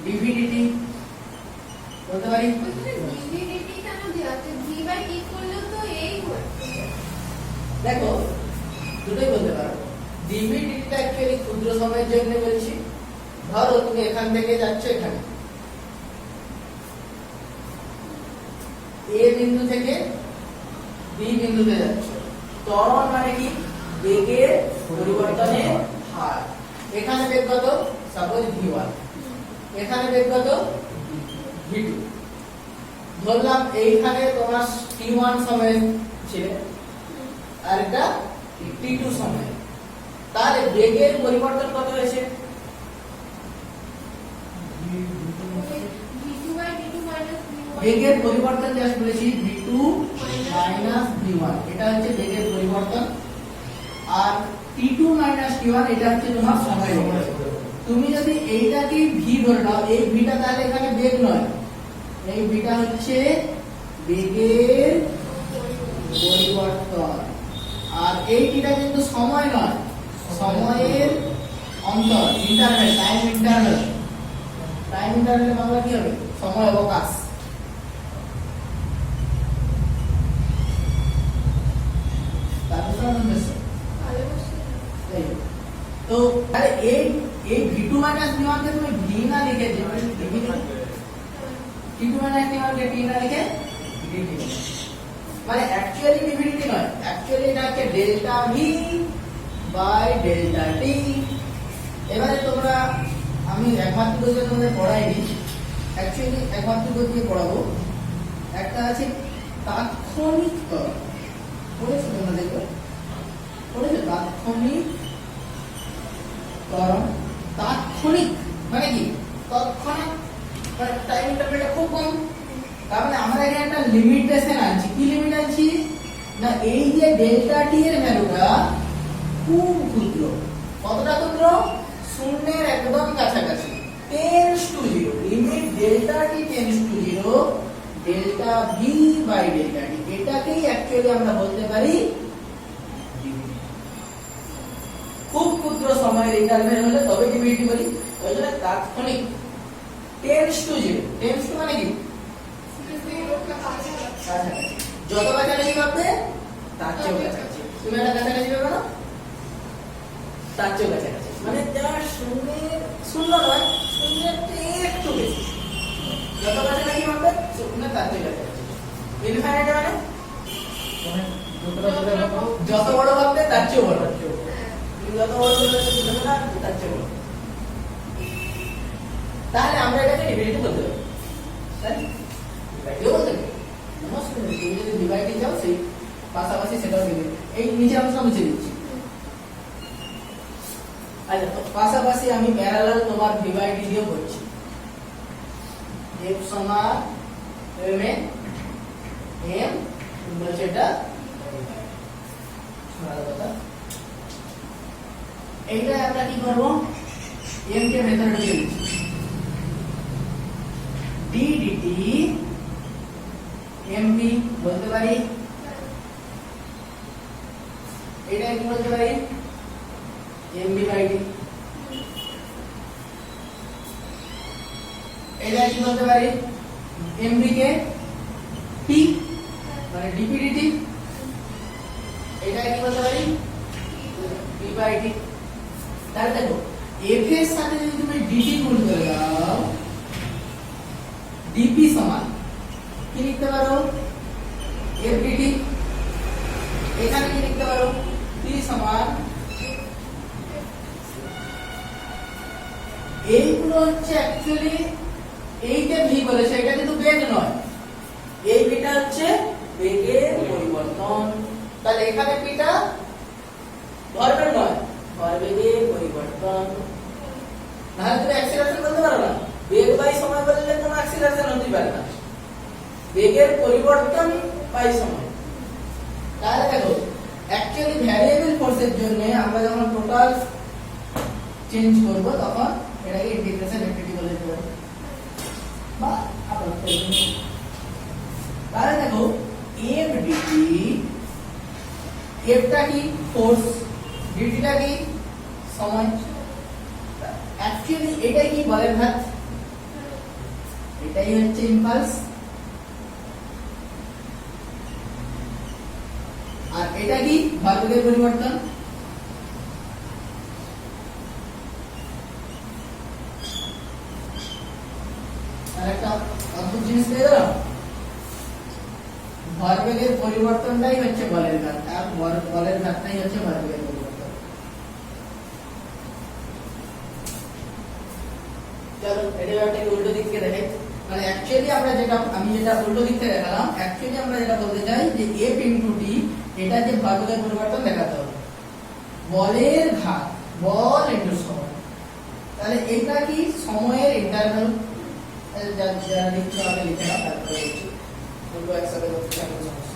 dv/dt বলতে পারি, dv/dt কেন দেওয়া আছে, v/t করলেও তো এই হয়। দেখো দুটোই বলতে পারো। ডিভি ডিটিটা অ্যাকচুয়ালি ক্ষুদ্র সময়ের জন্য বলছি। ধরো তুমি এখান থেকে যাচ্ছ এখানে, এ বিন্দু থেকে বি বিন্দুতে যাচ্ছ। ত্বরণ মানে কি? বেগের পরিবর্তনের হার। এখানে বেগ কত? সাপোজ v1, এখানে বেগ কত? v2। ধরলাম এইখানে তোমার t1 সময় ছিল আর এটা t2 সময়, তাহলে বেগের পরিবর্তন কত হয়েছে? বেগের পরিবর্তন জাস্ট বলেছি v2 v1, এটা হচ্ছে বেগের পরিবর্তন। আর t2 t1 এটা হচ্ছে তোমার সময়। তুমি যদি এইটাকে v ধরে নাও, এই vটা তাহলে এখানে বেগ নয়, এই vটা হচ্ছে বেগের পরিবর্তন। আর এই tটা কিন্তু সময় নয়, সময়ের অন্তর, interval, time interval. Time interval Bangla কি হবে? সময় অবকাশ। তো তাহলে এই v2 v1 কে তুমি v না লিখে t2 v1 কে t না লিখে dt, মানে অ্যাকচুয়ালি ডিভিডিটি নয়, অ্যাকচুয়ালি এটা হচ্ছে delta v by delta t। এবারে তোমরা, আমি একমাত্রিক গতিতে তোমাদের পড়াইনি, অ্যাকচুয়ালি একমাত্রিক গতিতে পড়াবো। একটা আছে তাৎক্ষণিক ত্বরণ, পড়েছো তোমরা? দেখো পড়েছো তাৎক্ষণিক ত্বরণ। তাৎক্ষণিক মানে কি? তৎক্ষণাৎ, মানে টাইম ইন্টারভ্যালটা খুব কম। তার মানে আমরা এখানে একটা লিমিটেশন আনছি। কি লিমিট আনছি? না এই যে ডেল্টা টি এর ভ্যালুটা খুব ক্ষুদ্র। কতটা ক্ষুদ্র? শূন্যের একদম কাছাকাছি। Tends to 0, limit delta t tends to 0 delta v by delta t. এটাকেই অ্যাকচুয়ালি আমরা বলতে পারি খুব ক্ষুদ্র সময়ের ইন্টারভ্যাল হলে তবে ডিভিডিটি বলি। ওই জন্য তাৎক্ষণিক টেন্ডস টু 0, টেন্ডস টু মানে কি? যত কাছাকাছি পাবে তার চেয়েও কাছাকাছি। তুমি একটা কাছাকাছি পাবে না, তার চেয়েও কাছাকাছি, মানে যা শূন্য নয়, শূন্যের চেয়ে একটু বেশি। যত কাছাকাছি পাবে শূন্য তার চেয়ে কাছাকাছি। ইনফাইনাইট মানে যত বড় ভাববে তার চেয়ে বড়, তুমি যত বড় বলবে তার চেয়ে বড়। তাহলে আমরা এটাকে ডিভিডিটি বলতে পারি, তাই ডিভাইডিও বলতে পারি। তুমি যদি ডিভাইডে যাও সেই পাশাপাশি সেটাও দিবে। এই নিচে অংশ মুছে দিচ্ছি। আচ্ছা, তো পাশাপাশি আমি প্যারালাল তোমার ডিভাইড দিয়েও করছি। f সমান m m বলছে এটা কথা। এইটা আমরা কি করব? m কে ভেতরে ঢুকিয়ে দিচ্ছি। d dt mb বলতে পারি, এটা কি বলতে পারি? mb by d। এটা কি বলতে পারি? mb কে t মানে dp dt। এটা কি বলতে পারি? d by d। তাহলে দেখো f এর সাথে যদি তুমি dt গুণ করে দাও, dp সমান কি লিখতে পারো? f dt। এখানে কি লিখতে পারো? t সমান, এইগুলো হচ্ছে অ্যাকচুয়ালি এইটা ভি বলেছে, এটা কিন্তু বেগ নয়, এই ভিটা হচ্ছে বেগের পরিবর্তন। তাহলে এখানে পিটা ভরবেগ নয়, ভরবেগের পরিবর্তন। নাহলে তুমি অ্যাক্সিলারেশন বলতে পারো না। বেগ বাই সময় বললে কোনো অ্যাক্সিলারেশন হতে পারে না, বেগের পরিবর্তন বাই সময়। তাহলে দেখো অ্যাকচুয়ালি ভ্যারিয়েবল ফোর্সের জন্য আমরা যখন টোটাল চেঞ্জ করব তখন এটাকে ইন্টিগ্রেশন এফটি বলে দিতে পারি বা আপাতত। তাহলে দেখো f dt, f টা কি? ফোর্স, dt টা কি? সময়। অ্যাকচুয়ালি এটাই কি বলের ঘাত, এটাই হচ্ছে ইম্পালস। আর এটা কি? ভরবেগের পরিবর্তন। অদ্ভুত জিনিস পেয়ে গেলাম। ভরবেগের পরিবর্তনটাই হচ্ছে বলের ঘাত, আর বলের ঘাতটাই হচ্ছে ভরবেগের পরিবর্তন। চলো এটাকে উল্টো দিক থেকে দেখাই। মানে অ্যাকচুয়ালি আমি যেটা উল্টো দিক থেকে দেখালাম, অ্যাকচুয়ালি আমরা যেটা বলতে চাই যে F ইনটু T, এটা যে ভরবেগের পরিবর্তন দেখাতে হবে। বলের ঘাত, বল ইনটু সময়। তাহলে এটা কি সময়ের ইন্টারভ্যাল, যা লিখতে হবে লিখে নাও, তারপরে বলছি দুটো একসাথে করতে কেমন সমস্যা।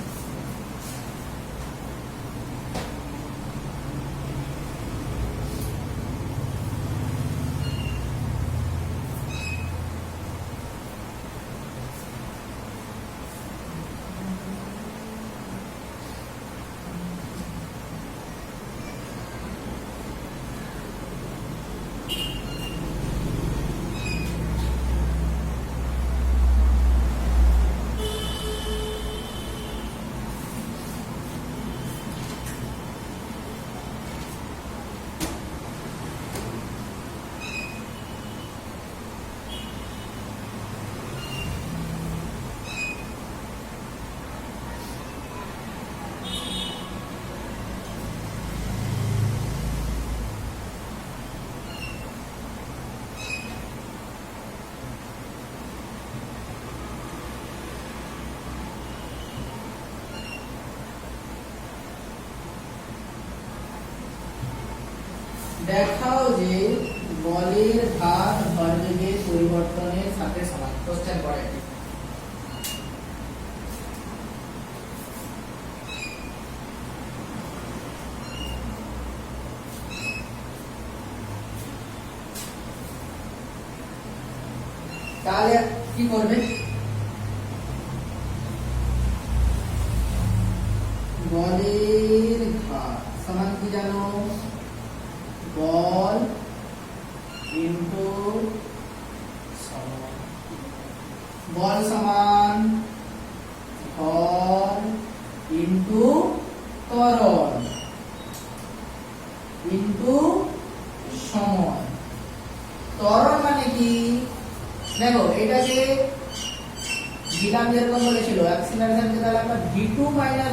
দেখাও যে বলের ঘাত ভরবেগের পরিবর্তনের সাথে সমান। কোশ্চেন করে তাহলে কি করবে? বলের ঘাত সমান কি জানো? বল ইনটু সময়। বল সমান ভর ইনটু ত্বরণ ইনটু সময়। ত্বরণ মানে কি? দেখো এটাকে দিলাম যেরকম বলেছিল অ্যাক্সিলারেশনকে, তাহলে আমরা v2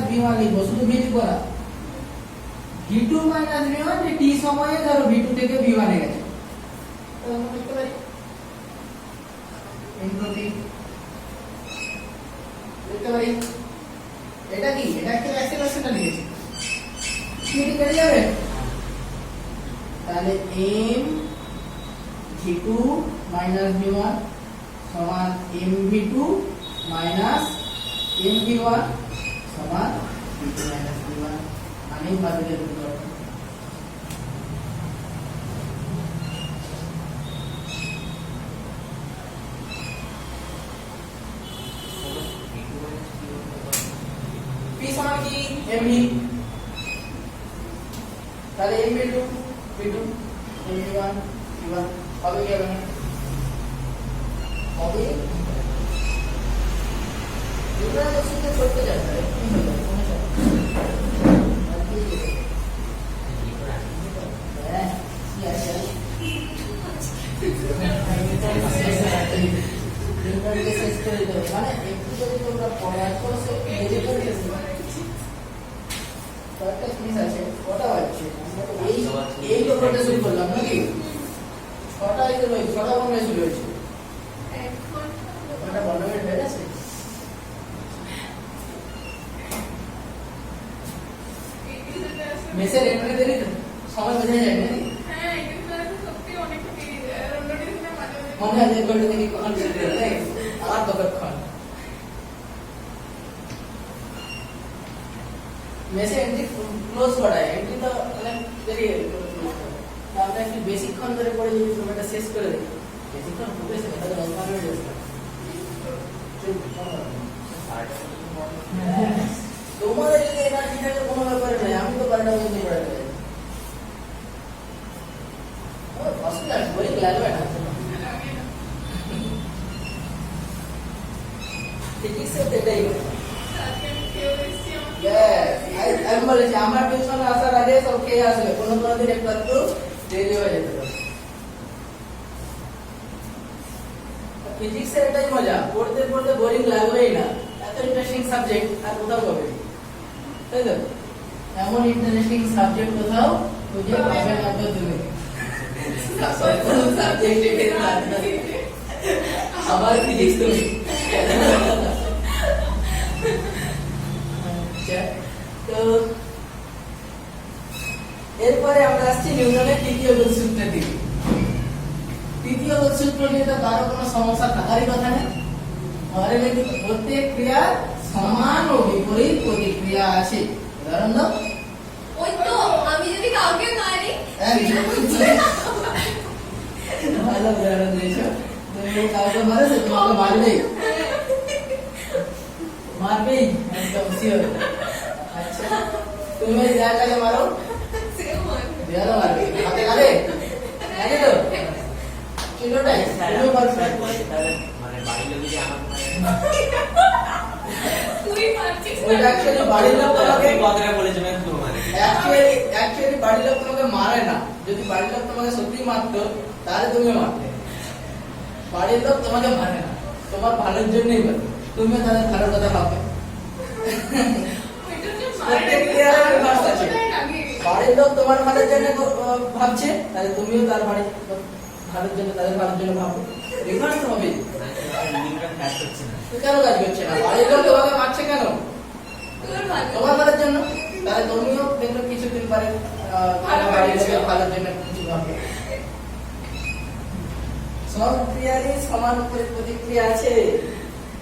v1 লিখবো, শুধু v লিখবো না। v2 v1 যে t সময়ে ধরো v2 থেকে v1 এ গেছে, তো আমরা লিখতে পারি ইনটু t লিখতে পারি। এটা কি? এটা কি অ্যাক্সিলারেশনটা লিখেছি, t কেটে যাবে, তাহলে m v2 v1 সমান mv2 mv1 সমান v2 v1, মানে ভরবেগের পরিবর্তন। p সমান কি? mv, তাহলে mv2 v2 mv1 v1 হবে কি হবে না? হবে। দুটো একসাথে করতে যাচ্ছে কি হলো? হ্যাঁ কি আছে? মানে একটু যদি তোমরা পড়ার পর সে নিজে করে কয়েকটা জিনিস আছে, কটা হচ্ছে এই তো করতে শুরু করলাম নাকি? ছটা বন্ধ শুরু হয়েছে, ওটা বন্ধ হয়ে গেছে। মেসের এমনি দেরি তো সময় বোঝা যায় নাকি? মনে হয় যে ঘন্টা থেকে কখন শুরু হয়ে আমার কতক্ষণ মেসে এন্ট্রি ক্লোজ করা, এন্ট্রি তো মানে দেরি আমরা একটু বেশিক্ষণ ধরে পড়ে যদি সময়টা শেষ করে দিই, বেশিক্ষণ হবে সেটা তো 10 মিনিট যাবে। তোমাদের যদি এনার্জি থাকে কোনো ব্যাপার নেই, আমি তো 12টা পর্যন্ত পড়ে যাই। অসুবিধা বোরিং লাগবে না। ফিজিক্সে তো এটাই হয়। আমি বলেছি আমার টিউশনে আসার আগে সব খেয়ে আসবে, কোনো দিন একটু দেরি হয়ে যেতে পারে। ফিজিক্সের এটাই মজা, পড়তে পড়তে বোরিং লাগবেই না, এত ইন্টারেস্টিং সাবজেক্ট আর কোথাও পাবে না, তাই তো? এমন ইন্টারেস্টিং সাবজেক্ট কোথাও খুঁজে পাবে না তো তুমি। সাবজেক্টে আবার ফিজিক্স তুমি। আচ্ছা, তো এরপরে আমরা আসছি নিউটনের তৃতীয় গতিসূত্রের দিকে। তৃতীয় গতিসূত্র নিয়ে তো কারো কোনো সমস্যা থাকারই কথা নেই। ঘরে দেখি প্রত্যেক ক্রিয়ার সমান ও বিপরীত প্রতিক্রিয়া আছে। উদাহরণ দাও। ওই তো আমি যদি কাউকে মারি ভালো উদাহরণ দিয়েছো। তুমি কাউকে মারো সে তোমাকে মারবেই, মারবেই একদম শিওর। আচ্ছা, তুমি যাকে মারো সেও মারবে। দেয়ালে মারবে, হাতে লাগে লাগে তো চিন্তাটাই তুমি পারফেক্ট। মানে বাড়ির লোক যদি আমাকে তুই মারছিস ওইটা অ্যাকচুয়ালি বাড়ির লোক তোমাকে কথাটা বলেছে মানে তুই মানে অ্যাকচুয়ালি বাড়ির লোক তোমাকে মারে না। যদি বাড়ির লোক তোমাকে সত্যি মারতো তাহলে তুমি মারতে। বাড়ির লোক তোমাকে মারে না, তোমার ভালোর জন্যই বলে, তুমিও তাদের ভালোর কথা ভাববে। প্রত্যেক ক্রিয়ার রিভার্স আছে। বাড়ির লোক তোমার ভালোর জন্য ভাবছে, তাহলে তুমিও তার বাড়ির লোক ভালোর জন্য তাদের ভালোর জন্য ভাববে। রিভার্স হবে। লিঙ্কটা কাজ করছে না। কেন কাজ করছে না? বাড়ির লোক তোমাকে মারছে কেন? তোমার ভালোর জন্য। তাহলে তুমিও দেখো কিছুদিন পরে বাড়ির লোকের ভালোর জন্য কিছু ভাববে। সব ক্রিয়ারই সমান প্রতিক্রিয়া আছে।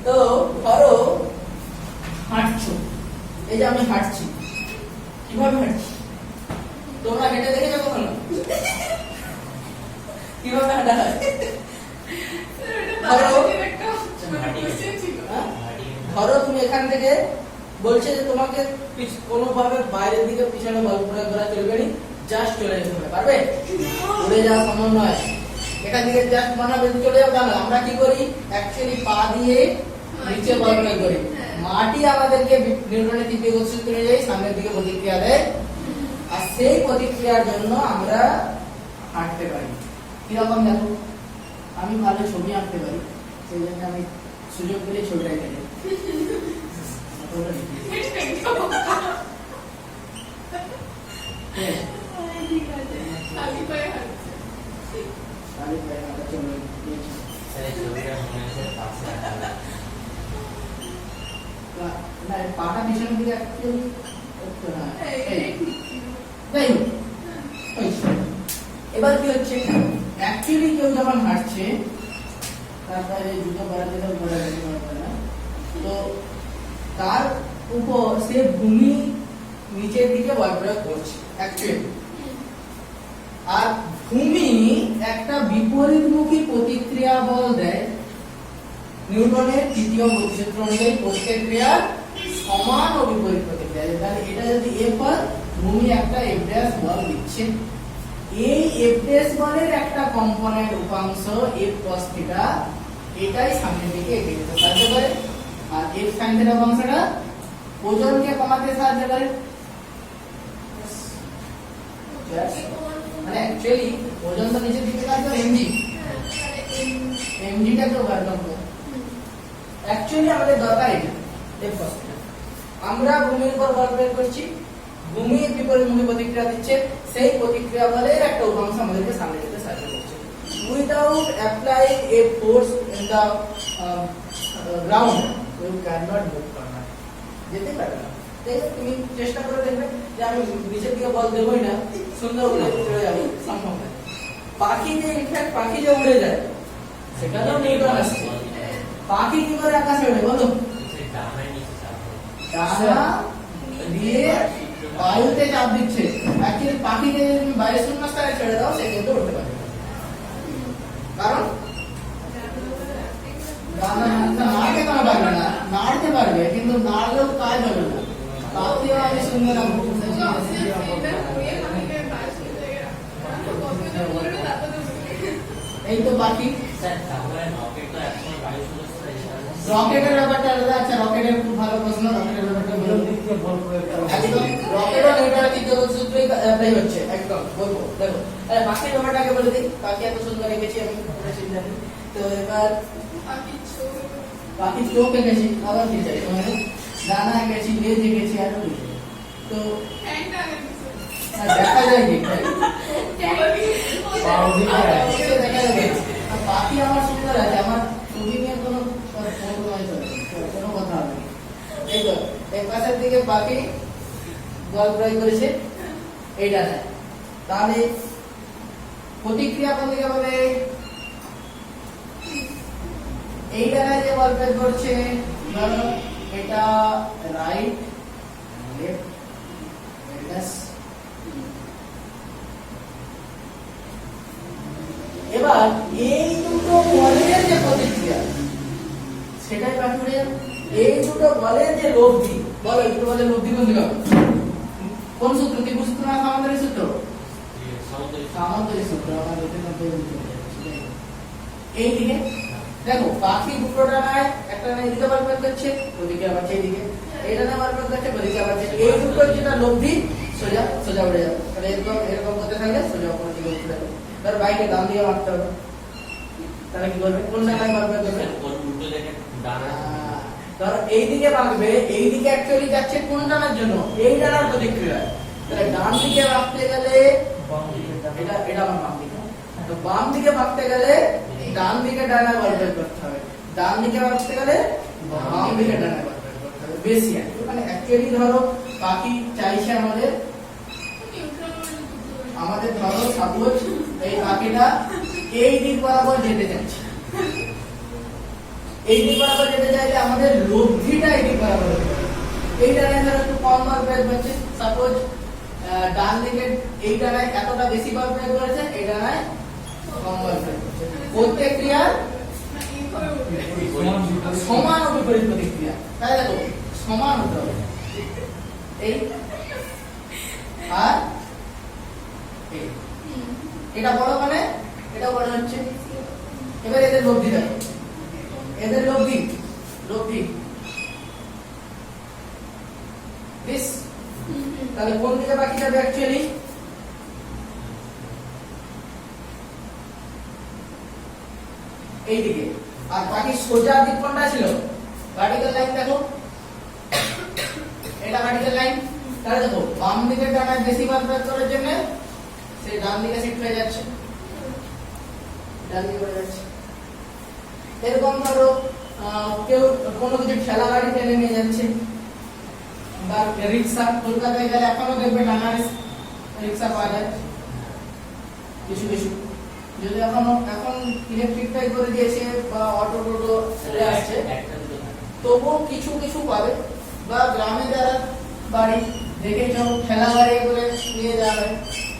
তো ধরো হাঁটছো, এই যে আমি হাঁটছি, কিভাবে হাঁটছি? তোমরা হেঁটে দেখেছো কখনো? কিভাবে হাঁটা হয়? ধরো তুমি এখান থেকে বলছে যে তোমাকে কোনোভাবে বাইরের দিকে পিছনে বল প্রয়োগ করা চলবে না, জাস্ট চলে যেতে হবে, পারবে? উড়ে যাওয়া সম্ভব নয়। এখান থেকে জাস্ট বানাবে চলে যাও, কেন? আমরা কি করি? অ্যাকচুয়ালি পা দিয়ে নিচে বল প্রয়োগ করি। মাটি আমাদেরকে নিউটনের তৃতীয় গতিসূত্র অনুযায়ী সামনের দিকে প্রতিক্রিয়া দেয়, আর সেই প্রতিক্রিয়ার জন্য আমরা হাঁটতে পারি। কিরকম দেখো, আমি ভালো ছবি আঁকতে পারি, সেই জন্য আমি সুযোগ পেলে ছবিটা এঁকে দিই। না, পাটা পিছনের দিকে actually একটু না। যাই হোক, এবার কি হচ্ছে, অ্যাকচুয়ালি কেউ যখন হাঁটছে, তারপরে জুতো পরাতে তো পড়ে না, তো তার উপর সে ভূমি নিচের দিকে বল প্রয়োগ করছে অ্যাকচুয়ালি, আর ভূমি একটা বিপরীতমুখী প্রতিক্রিয়া বল দেয় নিউটনের তৃতীয় গতিসূত্র অনুযায়ী প্রত্যেক ক্রিয়ার সমান ও বিপরীত প্রতিক্রিয়া। তাহলে এটা যদি এফ হয়, ভূমি একটা এফ ড্যাশ বল দিচ্ছে, এই এফ ড্যাশ বলের একটা কম্পোনেন্ট উপাংশ এফ কস থিটা, এটাই সামনের দিকে এগিয়ে যেতে সাহায্য করে, আর এফ সাইন থিটা উপাংশটা ওজনকে কমাতে সাহায্য করে। মানে অ্যাকচুয়ালি ওজন তো নিচের দিকে কাজ করে, এমজি এমজিটা তো বার করব। অ্যাকচুয়ালি আমাদের দরকার এটা এফ কস থিটা। আমরা ভূমির উপর বল প্রয়োগ করছি, ভূমি বিপরীতমুখী প্রতিক্রিয়া দিচ্ছে, সেই প্রতিক্রিয়া বলের একটা উপাংশ আমাদেরকে সামনে যেতে সাহায্য করছে। Without applying a force in the ground you can not move করনা, যেতে পারবে না। তাই তুমি চেষ্টা করে দেখবে যে আমি নিচের দিকে বল দেবই না, সুন্দর করে চলে যাবো, সম্ভব নয়। পাখি যে ইনফ্যাক্ট পাখি যে উড়ে যায়, সেখানেও নিউটন আসছে। পাখি কি করে আকাশে ওঠে বলো? ডানা দিয়ে বায়ুতে চাপ দিচ্ছে। অ্যাকচুয়ালি পাখিকে যদি তুমি বায়ু শূন্যস্থানে ছেড়ে দাও, সে কিন্তু উঠতে পারবে, কারণ নাড়তে কোনো পারবে না, নাড়তে পারবে কিন্তু নাড়লেও কাজ হবে না। পাখিও আমি শুনবো না, এই তো পাখি। রকেটের ব্যাপারটা আলাদা। আচ্ছা, রকেটের খুব ভালো প্রশ্ন, রকেটের ব্যাপারটা বলুন। একদম রকেটও নিউটনের তৃতীয় গতিসূত্রই অ্যাপ্লাই হচ্ছে, একদম বলবো। দেখো পাখির ব্যাপারটাকে বলে দিই, পাখি এত সুন্দর রেখেছি আমি, তো এবার পাখির চোখ বাকি চোখ এঁকেছি, আবার কি চাই তোমার? ডানা এঁকেছি, লেজ এঁকেছি, আরো কিছু। তো ঠ্যাংটা দেখেছো দেখা যায় কি পাউরুটি অবশ্যই দেখা যাবে। আর বাকি আমার সুন্দর আছে, আমার ছবি নিয়ে কোনো কোনো কথা হবে না। এই তো এই পাশের দিকে বাকি বল প্রয়োগ করেছে এই ডানায়, তাহলে প্রতিক্রিয়া কোন দিকে বলে? এই ডানায় যে বল প্রয়োগ করছে, ধরো এটা রাইট লেফট মাইনাস। এবার এই দুটো বলের যে প্রতিক্রিয়া সেটাই বাকি হয়ে যাবে। এই দুটো বলের যে লব্ধি, বলো এই দুটো বলের লব্ধি কোন দিকে হবে? কোন সূত্র? ত্রিভুজ সূত্র না সামান্তরিক সূত্র? সামান্তরিক সূত্র। আমার এটার মধ্যে এই দিকে দেখো বাকি দুটো ডানায় একটা ডানা এদিকে বার প্রয়োগ করছে, ওদিকে আবার সেই দিকে এই ডানা বার প্রয়োগ করছে, ওদিকে আবার এই দুটো যেটা লব্ধি সোজা সোজা উড়ে যাবে। তাহলে এরকম এরকম করতে থাকলে সোজা উপর দিকে উঠে যাবে। তার বাইকে ডান দিকে মারতে হবে, তাহলে কি করবে? কোন ডানায় বার প্রয়োগ করবে? উল্টো দেখে ডানা ধরো এই দিকে বাঁকবে, এই দিকে অ্যাকচুয়ালি যাচ্ছে কোন ডানার জন্য? এই ডানার প্রতিক্রিয়া। তাহলে ডান দিকে বাঁকতে গেলে এটা এটা আমার বাম দিকে, তো বাম দিকে বাঁকতে গেলে ডান দিকে ডানা বার প্রয়োগ করতে হবে, ডান দিকে বাঁকতে গেলে বাম দিকে ডানা বার প্রয়োগ করতে হবে। বেশি মানে অ্যাকচুয়ালি ধরো বাকি চাইছে আমাদের আমাদের ধরো সাপোজ এই বাকিটা এই দিক বরাবর যেতে চাইছে, এই দিক বরাবর যেতে চাইলে আমাদের লব্ধিটা এই দিক বরাবর হতে হবে। এই ডানায় ধরো একটু কম বার প্রয়োগ হচ্ছে, সাপোজ ডান দিকে এই ডানায় এতটা বেশি বার প্রয়োগ করেছে, এই ডানায় কম বার প্রয়োগ করছে। প্রত্যেক ক্রিয়ার সমান ও বিপরীত প্রতিক্রিয়া, তাই দেখো সমান হতে হবে। এই আর এই এটা বড় মানে এটা বড় হচ্ছে। এবার এদের লব্ধি দেখো, এদের লব্ধি লব্ধি বেশ। তাহলে কোন দিকে বাকি যাবে? অ্যাকচুয়ালি এই দিকে। আর বাকি সোজা দিক কোনটা ছিল? ভার্টিক্যাল লাইন দেখো, এটা ভার্টিক্যাল লাইন। তাহলে দেখো বাম দিকের ডানায় বেশি বার প্রয়োগ করার জন্য সেই ডান দিকে শিফট হয়ে যাচ্ছে, ডান দিকে হয়ে যাচ্ছে। এরকম ধরো কেউ কোনো কিছু ঠেলা গাড়ি টেনে নিয়ে যাচ্ছে বা রিক্সা, কলকাতায় গেলে এখনো দেখবে নানা রিক্সা পাওয়া যায় কিছু কিছু, যদি এখনো এখন ইলেকট্রিকটাই করে দিয়েছে বা অটো টোটো চলে আসছে, তবুও কিছু কিছু পাবে। বা গ্রামে যারা বাড়ি দেখেছ ঠেলা গাড়ি করে নিয়ে যাওয়া হয়,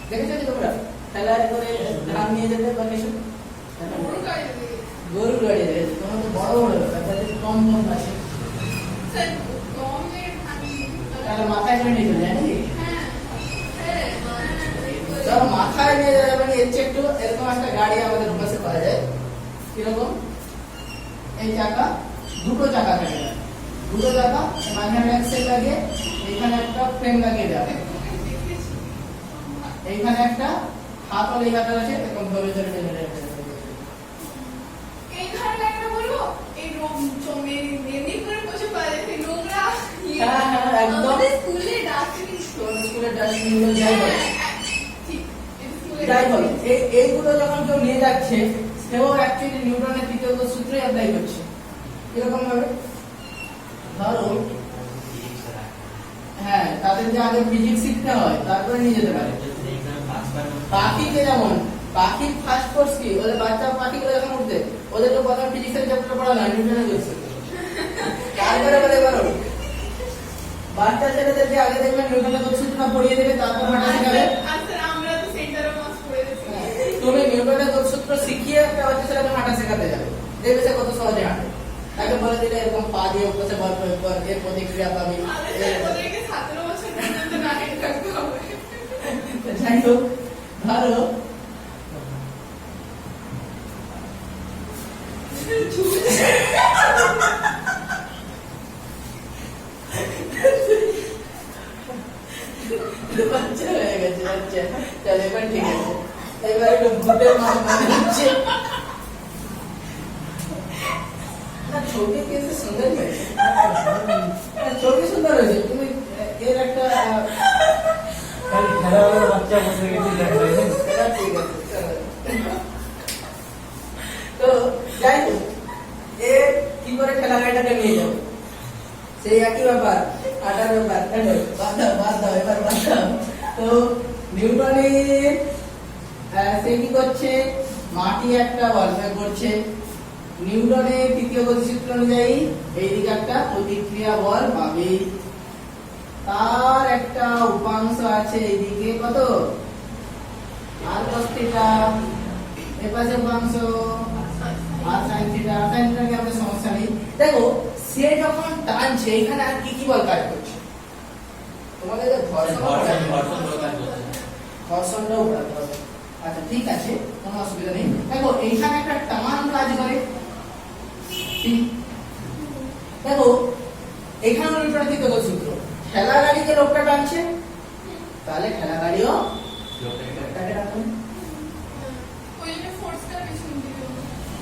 দেখেছো কি তোমরা? ঠেলা গাড়ি করে ধান নিয়ে যেতে বা কিছু গরুর গাড়ি দেখেছো, তোমার তো বড় বড় ব্যাপার, তাদের কম কম আছে, তাহলে মাথায় করে নিয়ে চলে যায় নাকি? ধরো মাথায় নিয়ে যাবে মানে এর চেয়ে একটু এরকম একটা গাড়ি আমাদের পাশে পাওয়া যায়, কিরকম? এই চাকা, দুটো চাকা থাকে, দুটো চাকা মাঝখানে অ্যাক্সেল লাগিয়ে এখানে একটা ফ্রেম লাগিয়ে দেওয়া হয়, এইখানে একটা হাত আর এই হাত আছে, এরকম ধরে ধরে টেনে টেনে এই ধারণা একটা বলবো, এই মেদিনীপুরে প্রচুর পাওয়া যায় সেই নোংরা হ্যাঁ হ্যাঁ একদম আমাদের স্কুলে ডাস্টবিন স্কুলের ডাস্টবিন যাই বলে যাই বলে এইগুলো যখন কেউ নিয়ে যাচ্ছে সেও অ্যাকচুয়ালি নিউটনের তৃতীয় সূত্রই অ্যাপ্লাই করছে। কিরকম ভাবে? ধরো হ্যাঁ তাদের যে আগে ফিজিক্স শিখতে হয় তারপরে নিয়ে যেতে পারে। পাখিকে যেমন পাখির ফার্স্ট কোর্স কি, ওদের বাচ্চা পাখিগুলো যখন উঠতে ওদের তো প্রথম ফিজিক্সের চ্যাপ্টার পড়া না, নিউটনের করছে, তারপরে বলে বলো বাচ্চা ছেলেদেরকে আগে দেখবেন নিউটনের সূত্রটা পড়িয়ে দেবে, তারপর হাঁটা শেখাবে। আমরা তো সেন্টারে মাস পড়েছি, তুমি নিউটনের সূত্র শিখিয়ে একটা বাচ্চা ছেলেকে হাঁটা শেখাতে যাবে, দেখবে সে কত সহজে হাঁটে। তাকে বলে দিলে এরকম পা দিয়ে উপরে বল প্রয়োগ কর, এর প্রতিক্রিয়া পাবি। ওদেরকে 17 বছর পর্যন্ত না হেঁটে থাকতে হবে। যাই হোক ধরো বাচ্চা হয়ে গেছে, বাচ্চা চল এবার ঠিক আছে। এবার একটু ভূতের মনে হচ্ছে ছবি কিন্তু সুন্দর হয়েছে, ছবি সুন্দর হয়েছে। তুমি এর একটা খালি খেলাবেলার বাচ্চা বসে গেছে দেখা যায়। এটা ঠিক আছে, চলো। তো যাই হোক, এ কি করে ঠেলা গাড়িটাকে নিয়ে যাবো, সেই একই ব্যাপার, আটার ব্যাপার। বাদ দাও এবার বাদ দাও। তো নিউটনের সে কি করছে, মাটি একটা বল প্রয়োগ করছে। নিউটনের তৃতীয় গতিসূত্র অনুযায়ী এইদিকে একটা প্রতিক্রিয়া বল পাবে, তার একটা উপাংশ আছে এইদিকে কত, আর cos থিটা, এর পাশে উপাংশ আর sin থিটা। sin থিটা কি আমাদের সমস্যা নেই। দেখো সে যখন টানছে এখানে আর কি কি বল কাজ করছে, তোমাদের যে ঘর্ষণটা উঠাতে হবে। আচ্ছা ঠিক আছে, কোনো অসুবিধা নেই। দেখো এইখানে একটা টান কাজ করে, ঠিক? দেখো এখানে নিউটনের তৃতীয় গতিসূত্র, ঠেলা গাড়িকে লোকটা টানছে, তাহলে ঠেলা গাড়িও লোকটাকে টানবে। ওই জন্য ফোর্সটা বেশি দিতে হবে।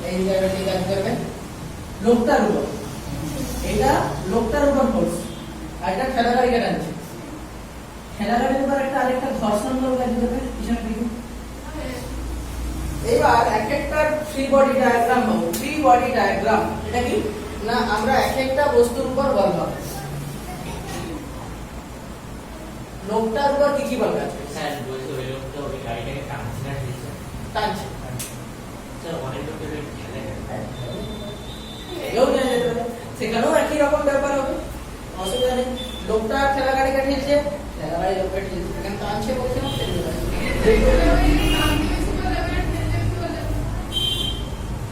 এই জায়গাটা কাজ করবে লোকটার উপর, এটা লোকটার উপর ফোর্স, আর এটা ঠেলা গাড়িকে টানছে। ঠেলা গাড়ির উপর একটা আরেকটা ঘর্ষণ বল কাজ করবে পিছনে দিকে। এবার এক একটা ফ্রি বডি ডায়াগ্রাম পাবো। ফ্রি বডি ডায়াগ্রাম এটা কি না, আমরা এক একটা বস্তুর উপর বল পাবো। লোকটার উপর কি কি বল কাজ করছে, স্যার বলছে ওই লোকটা ওই গাড়িটাকে টানছে না, ঠেলছে। টানছে। স্যার অনেক লোকের ওই ঠেলে এও নিয়ে যেতে পারে, সেখানেও একই রকম ব্যাপার হবে, অসুবিধা নেই। লোকটা ঠেলা গাড়িকে ঠেলছে, ঠেলা গাড়ি লোকটা ঠেলছে, এখানে টানছে বলছে না, ঠেলতে পারে।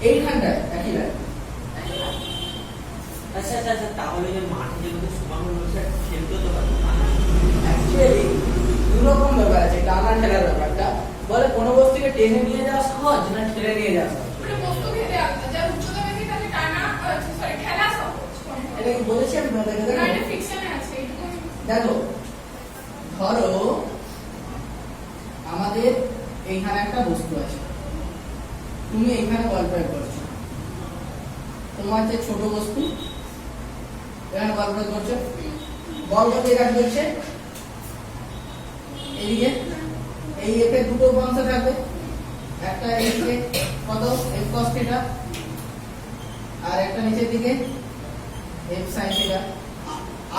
এইখানটায় একই ব্যাপার। আচ্ছা আচ্ছা আচ্ছা, তাহলে যে মাঠে যেগুলো সমান হলো স্যার খেলতে তো পারবো না। অ্যাকচুয়ালি দু রকম ব্যাপার আছে, টানা ঠেলার ব্যাপারটা। বলে কোনো বস্তুকে টেনে নিয়ে যাওয়া সহজ না ঠেলে নিয়ে যাওয়া সহজ, ওটা বস্তু ভেদে আলাদা, যার উচ্চতা বেশি তাকে টানা সরি ঠেলা সহজ। এটা কি বলেছি আমি তোমাদেরকে? না, দেখো এটা ফিকশনে আছে এইটুকু। দেখো, ধরো আমাদের এইখানে একটা বস্তু আছে, তুমি এইখানে বল প্রয়োগ করছো, তোমার যে ছোট বস্তু এখানে বল প্রয়োগ করছো, বল কত কাজ করছে এইদিকে, এই এফ এর দুটো উপাংশ থাকবে, একটা এইদিকে কত এফ cos থিটা, আর একটা নিচের দিকে এফ sin থিটা।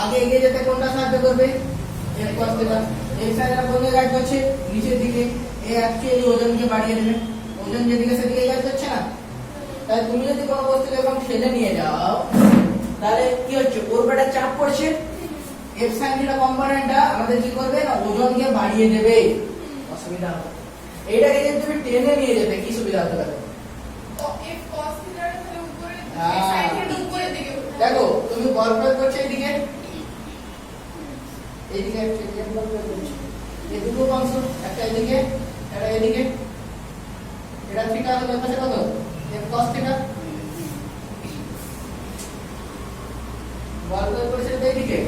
আগে এগিয়ে যেতে কোনটা সাহায্য করবে, F cos theta. F sin theta কোন দিকে কাজ করছে, নিচের দিকে। এ অ্যাকচুয়ালি ওজনকে বাড়িয়ে দেবে, ওজন যেদিকে সেদিকে কাজ করছে না। তাই তুমি যদি কোনো বস্তুকে এরকম ঠেলে নিয়ে যাও, তাহলে কি হচ্ছে, ওর উপরে চাপ পড়ছে, এফ sin থিটা কম্পোনেন্টটা আমাদের কি করবে না, ওজনকে বাড়িয়ে দেবে, অসুবিধা হবে। এইটাকে যদি তুমি টেনে নিয়ে যেতে কি সুবিধা হতে পারে, তো এফ cos থিটার তাহলে উপরে হ্যাঁ। সাইড থেকে উপরের দিকে উঠবে। দেখো তুমি বল প্রয়োগ করছো এইদিকে, এইদিকে একটা বল প্রয়োগ করছো, এই দুটো অংশ, একটা এদিকে একটা এদিকে, এটা থিটা হলো পাশে কত এফ cos থিটা, বল প্রয়োগ করছে এইদিকে,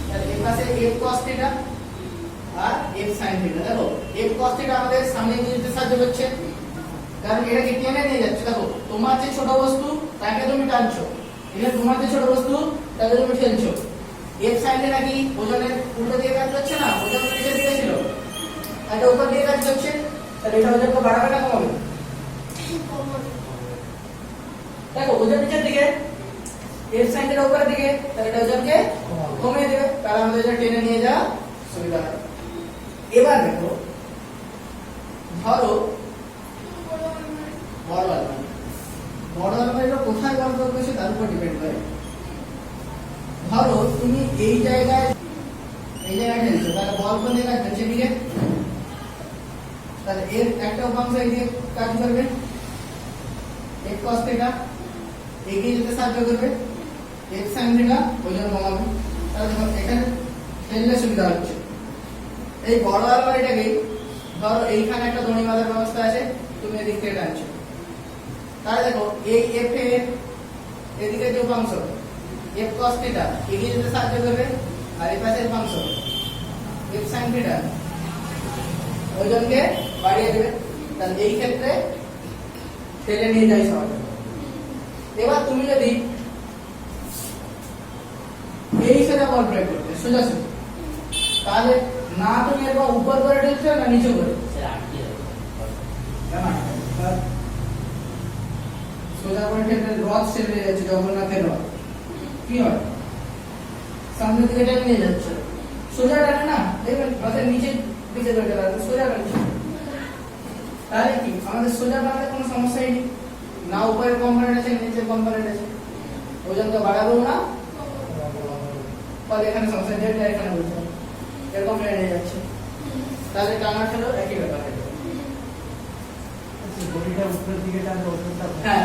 তাহলে এর পাশে এফ cos থিটা আর এফ sin থিটা। দেখো এফ cos থিটা আমাদের সামনে নিয়ে যেতে সাহায্য করছে, কারণ এটাকে টেনে নিয়ে যাচ্ছে। দেখো তোমার যে ছোট বস্তু তাকে তুমি টানছো, এটা তোমার যে ছোট বস্তু তাকে তুমি ঠেলছো। এফ sin থিটা কি ওজনের উল্টো দিকে কাজ করছে না, ওজন নিচের দিকে ছিল, এটা উপর দিকে কাজ করছে, তাহলে এটা ওজনকে বাড়াবে না কমাবে? দেখো ওজন নিচের দিকে, এফ sin থিটা উপরের দিকে, তাহলে এটা ওজনকে কমিয়ে দেবে, তাহলে আমাদের এটা টেনে নিয়ে যাওয়া সুবিধা হবে। এবার দেখো, ধরো বড় আলমারি, বড় আলমারিটা কোথায় বল প্রয়োগ করছে তার উপর ডিপেন্ড করে। ধরো তুমি এই জায়গায় ঠেলছো, তাহলে বল কোন জায়গায় ঠেলছে দিকে, তাহলে এর একটা উপাংশ এদিকে কাজ করবে, এফ cos থিটা এগিয়ে যেতে সাহায্য করবে, এফ sin থিটা ওজন কমাবে। তাহলে দেখো এখানে ঠেললে সুবিধা হচ্ছে। এই বড় আলমারিটাকে ধরো এইখানে একটা দড়ি বাঁধার ব্যবস্থা আছে, তুমি এদিক থেকে টানছো, তাহলে দেখো এই এফ এর এদিকে যে উপাংশ এফ cos থিটা এগিয়ে যেতে সাহায্য করবে, আর এই পাশের উপাংশ এফ sin থিটা ওজনকে বাড়িয়ে দেবে। তাহলে এই ক্ষেত্রে ঠেলে নিয়ে যাই সহজ। এবার তুমি যদি এই সোজা বল প্রয়োগ করতে সোজা সোজা, তাহলে না তুমি এরকম উপর করে ঢেলছো না নিচে করে, স্যার আটকে যাবে সোজা করে ঢেলে রথ ছেড়ে যাচ্ছে, জগন্নাথের রথ কি হয় সামনে দিকে টেনে নিয়ে যাচ্ছে, সোজা টানে না, দেখবেন রথের নিচে দিকে ধরে গেল সোজা টানছে, তাহলে কি আমাদের সোজা টানতে কোনো সমস্যাই নেই, না উপরের কম্পোনেন্ট আছে নিচের কম্পোনেন্ট আছে, ওজনকে বাড়াবো না ফলে এখানে সমস্যা যেটা এখানে বলছে এরকম নিয়ে যাচ্ছে, তাহলে টানা খেলেও একই ব্যাপার হবে। বডিটা উপরের দিকে টানলে ওজনটা হ্যাঁ,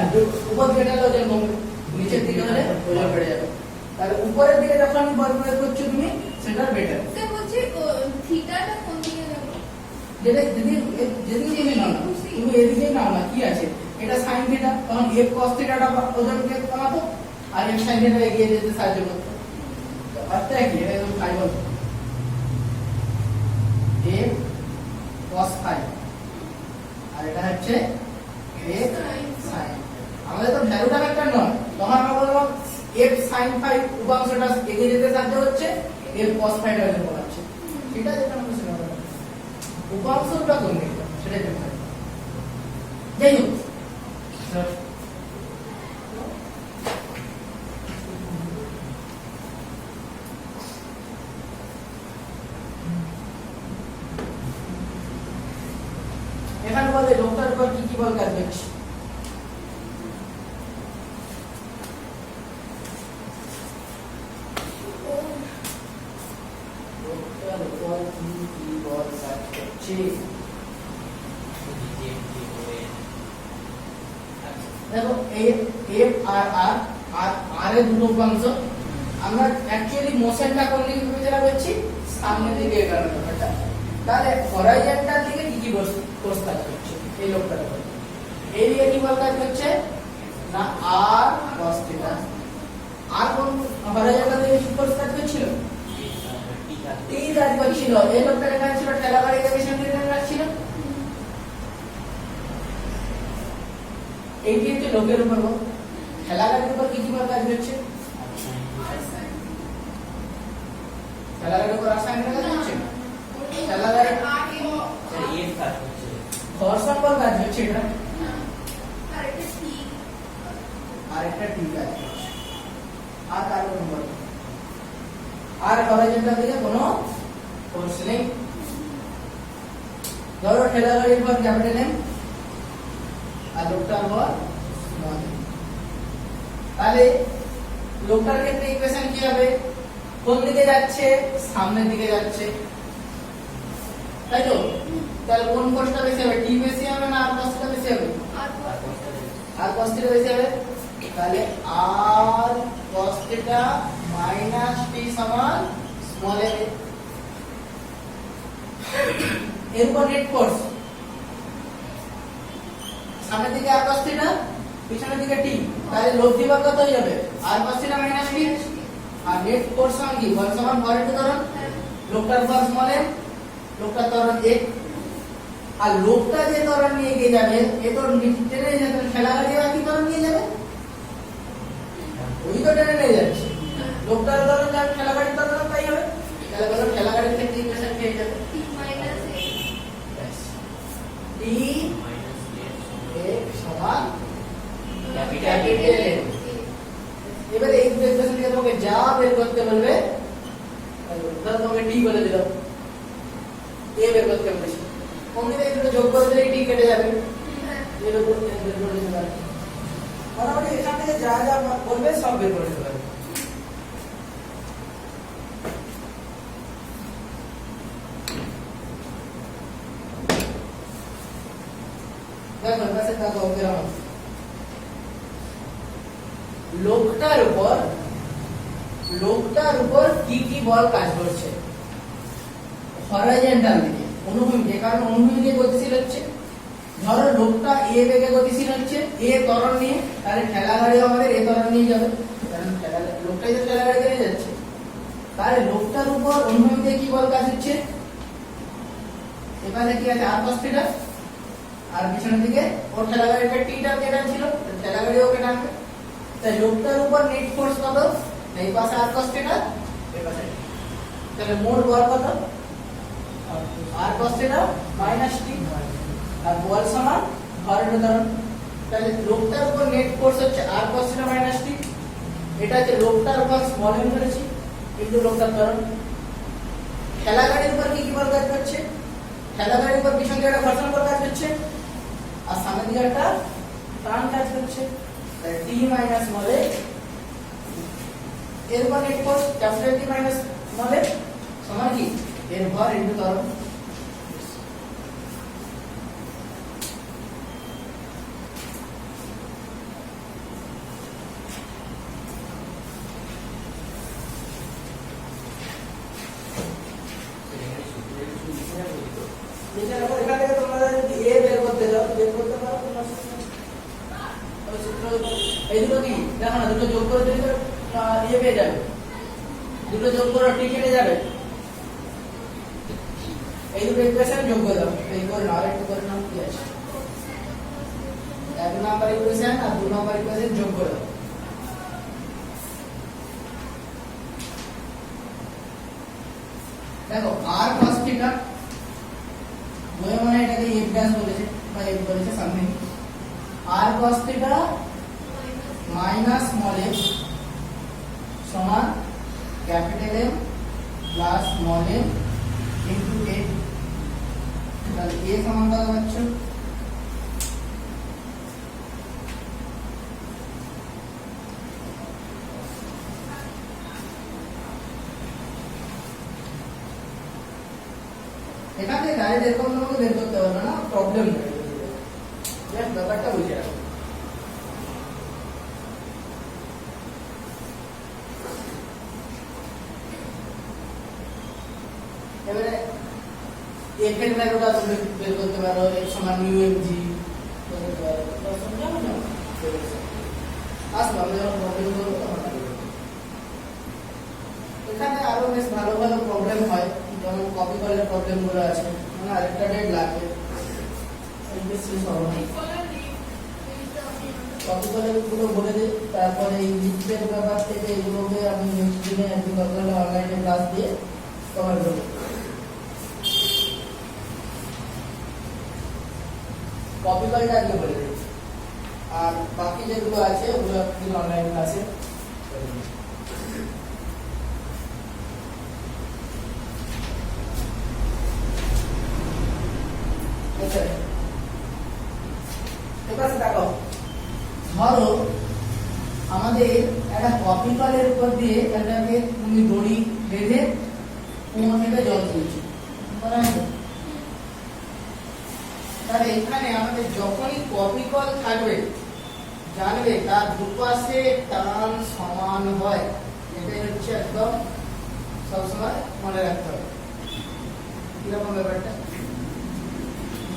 উপর দিকে টানলে ওজন কমবে, নিচের দিকে হলে ওজন বেড়ে যাবে, তাহলে উপরের দিকে যখন বল প্রয়োগ করছো তুমি সেটা বেটার। স্যার বলছি থিটাটা কোন দিকে যাবে? যেটা যেদিকে তুমি নাও না, তুমি এদিকে নাও না, কি আছে এটা সাইন থিটা, তখন f cos থিটাটা ওজনকে কমাতো আর f sin থিটা এগিয়ে যেতে সাহায্য করতো, তো অর্থ কি এটা একদম ফাই বলতো f cos ফাই আর এটা হচ্ছে f sin, আমাদের তো ভ্যালুটা একটা নয়, তখন আমরা বলবো f sin ফাই উপাংশটা এগিয়ে যেতে সাহায্য হচ্ছে, f cos ফাইটা ওজন কমাচ্ছে, ঠিক আছে, যেটা আমরা সেটা বলবো উপাংশটা কোন দিকে সেটা দেখতে হবে। যাই হোক স্যার এখানে বলে লোকটার উপর কি কি বল কাজ করছে, লোকটার উপর কি কি বল কাজ করছে, দেখো এফ আর আর আর আর এর দুটো উপাংশ, আমরা অ্যাকচুয়ালি মোশনটা কোন দিকে বিবেচনা করছি, সামনের দিকে এগোনো ব্যাপারটা, তাহলে হরাইজন্টাল দিকে কি কি ফোর্স কাজ করছে এই লোকটার উপর, এই দিকে কি বল কাজ করছে না আর cos থিটা, আর কোন হরাইজন্টাল দিকে কি ফোর্স কাজ করছিল, টি কাজ করছিল, এই লোকটার এখানে ছিল ঠেলা গাড়িকে পেছন দিকে রাখছিল, এইটি হচ্ছে লোকের উপর বল, ঠেলা গাড়ির উপর কি কি বল কাজ করছে, ঠেলা গাড়ির উপর আসাইন কাজ করছে, ঠেলা গাড়ি স্যার এর কাজ হচ্ছে ঘর্ষণ বল কাজ করছে এটা, আর এটা ঠিক আর একটা টি কাজ করছে, আর কার কোনো বল নেই। আর হরাইজন্টাল দিকে কোনো ফোর্স নেই, ধরো ঠেলা গাড়ির উপর ক্যাপিটাল এম আর লোকটার উপর স্মল এম, তাহলে লোকটার ক্ষেত্রে ইকুয়েশন কি হবে, কোন দিকে যাচ্ছে সামনের দিকে যাচ্ছে, তাই তো, তাহলে কোন ফোর্সটা বেশি হবে, টি বেশি হবে না আর cos বেশি হবে, আর আর cos থিটা বেশি হবে, তাহলে আর cos থিটা মাইনাস টি সমান স্মল এম, এর উপর নেট ফোর্স সামনের দিকে আর cos থিটা পিছনের দিকে টি, তাহলে লব্ধি ভাগ কত হয়ে যাবে আর cos থিটা মাইনাস টি, আর নেট ফোর্স সমান কি বল সমান ভরের ত্বরণ, লোকটার উপর স্মল এম, লোকটার ত্বরণ এক, আর লোকটা যে ত্বরণ নিয়ে এগিয়ে যাবে এ তো টেনে নিয়ে যাবে, ঠেলা গাড়ি কি ত্বরণ নিয়ে যাবে, ওই তো টেনে নিয়ে যাচ্ছে, লোকটার ত্বরণ যাবে ঠেলা গাড়ির ত্বরণ তাই হবে, তাহলে বলো ঠেলা গাড়ির ক্ষেত্রে ইকুয়েশন কি হয়ে যাবে, টি মাইনাস টি মাইনাস এক সমান ক্যাপিটাল এম, এবারে এই ইকুয়েশন থেকে তোমাকে যা বের করতে বলবে, ধরো তোমাকে টি বলে দিলাম, এ বের করতে বলেছি, অমনি এই দুটো যোগ করে দিলে টি কেটে যাবে, এর উপর বের করে দিতে পারবে, মোটামুটি এখান থেকে যা যা বলবে সব বের করে দিতে পারবে। দেখো কাছে তা বলতে হবে, লোকটার উপর কি কি বল কাজ করছে, হরাইজন্টাল দিকে অনুভূমিকে, কারণ অনুভূমি দিয়ে গতিশীল হচ্ছে, ধরো লোকটা এ বেগে গতিশীল হচ্ছে এ ত্বরণ নিয়ে, তাহলে ঠেলা গাড়ি আমাদের এ ত্বরণ নিয়ে যাবে, কারণ লোকটাই তো ঠেলা গাড়ি নিয়ে যাচ্ছে, তাহলে লোকটার উপর অনুভূমি দিয়ে কি বল কাজ হচ্ছে, এখানে কি আছে আর cos থিটা, আর পিছনের দিকে ওর ঠেলা গাড়িটা টিটা যেটা ছিল ঠেলা গাড়ি ওকে টানবে, তাই লোকটার উপর নেট ফোর্স কত এই পাশে আর cos থিটা, এই পাশে। তাহলে মোট বল কত? আর cos থিটা মাইনাস t, আর বল সমান ভরের ত্বরণ। তাহলে লোকটার উপর নেট ফোর্স হচ্ছে আর cos থিটা মাইনাস t, এটা হচ্ছে লোকটার উপর স্মল m ধরেছি কিন্তু লোকটার ত্বরণ। ঠেলা গাড়ির উপর কি বল কাজ করছে? ঠেলা গাড়ির উপর পিছন দিকে একটা ঘর্ষণ বল কাজ করছে, আর সামনের দিকে একটা টান কাজ করছে। তাহলে t মাইনাস স্মল a এর উপর net force capital T minus small a সমান কি এর ভর ইনটু ত্বরণ। এখান থেকে তোমরা যদি a বের করতে যাও বের করতে পারো তোমরা সূত্র। এই দুটো কি দেখো না, দুটো যোগ করে দিলে a পেয়ে যাবে, দুটো যোগ করে t কেটে যাবে। এই দুটো ইকুয়েশন যোগ করে দাও, এই করে নাও, আরেকটু করে নাও, কি আছে 1 নাম্বার ইকুয়েশন আর 2 নাম্বার ইকুয়েশন যোগ করে দাও। দেখো r cos থিটা বই মানে এটাকে f ড্যাশ বলেছে বা f বলেছে সামনে, r cos theta minus small f সমান capital M plus small m into a। তাহলে a সমান কত পাচ্ছ? এখান থেকে ডাইরেক্ট এরকম তোমাকে বের করতে পারবে না, প্রবলেম নেই, ব্যাপারটা বুঝে রাখো। এবারে f এর ভ্যালুটা তুমি বের করতে পারো, f সমান μmg বের করতে পারো, সমঝাবো না? আসলে আমি যখন প্রবলেম করবো তখন এখানে আরো বেশ ভালো ভালো প্রবলেম হয়, যেমন কপি কলের প্রবলেম গুলো আছে, মানে আরেকটা ডেট লাগবে কপি কলের গুলো বলে দিই, তারপরে এই লিস্টের ব্যাপার থেকে এগুলোকে আমি নেক্সট দিনে একদিন অনলাইনে ক্লাস দিয়ে কভার করবো। কপি কলটা আগে বলে দিই, আর বাকি যেগুলো আছে ওগুলো একদিন অনলাইন ক্লাসে দেখো। ধরো আমাদের একটা কপি কলের উপর দিয়ে এটাকে তুমি দড়ি বেঁধে কুয়ো থেকে জল তুলছো, তাহলে এখানে আমাদের যখনই কপি কল থাকবে জানবে তার দুপাশে টান সমান হয়, এটাই হচ্ছে একদম সবসময় মনে রাখতে হবে। কিরকম ব্যাপারটা?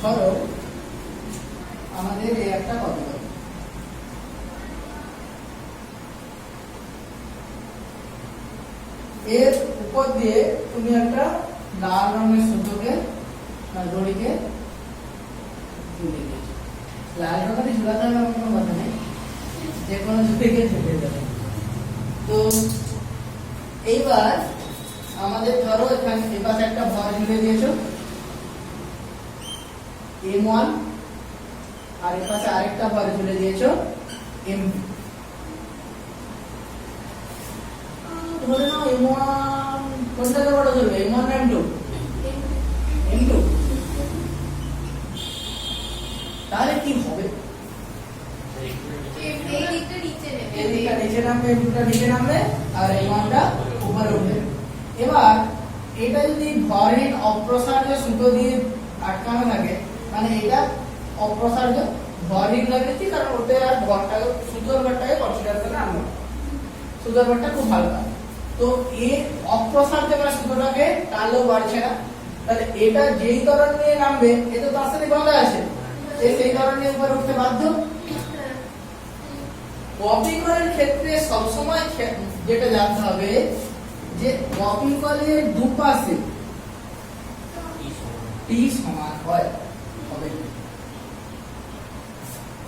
ধরো আমাদের এই একটা কপি কল, এর উপর দিয়ে তুমি একটা লাল রঙের সুতোকে দড়িকে ঝুলিয়ে দিয়েছো। লাল রঙের ঝুলাতে হবে এমন কোনো কথা নেই, যে কোনো ঝুলিকে ঝুলিয়ে দেবে। তো এইবার আমাদের ধরো এখানে এপাশে একটা ভর ঝুলিয়ে দিয়েছো m1, আর এপাশে আরেকটা ভর ঝুলে দিয়েছো m2। ধরে নাও m1 কোনটাকে বড় ধরবে, m1 না m2? m2। তাহলে কি হবে? এই দিকটা নিচে নেবে, এই দিকটা নিচে নামবে, এই দিকটা নিচে নামবে, আর এই মানটা উপরে উঠবে। এবার এটা যদি ভরহীন অপ্রসার্য সুতো দিয়ে আটকানো থাকে, মানে এটা অপ্রসার্য ভরহীন লাগেছি, কারণ ওতে আর ভরটাকে সুতোর ভরটাকে কনসিডার করে আনবো, সুতোর ভরটা খুব হালকা। তো এই অপ্রসার্য মানে সুতোটাকে টানলেও বাড়ছে না, তাহলে এটা যেই ত্বরণ নিয়ে নামবে এ তো তার সাথে বাঁধা আছে, সেই ত্বরণ নিয়ে উপরে উঠতে বাধ্য। কপি কলের ক্ষেত্রে সবসময় যেটা জানতে হবে যে কপি কলের দুপাশে টি সমান হয় হবে।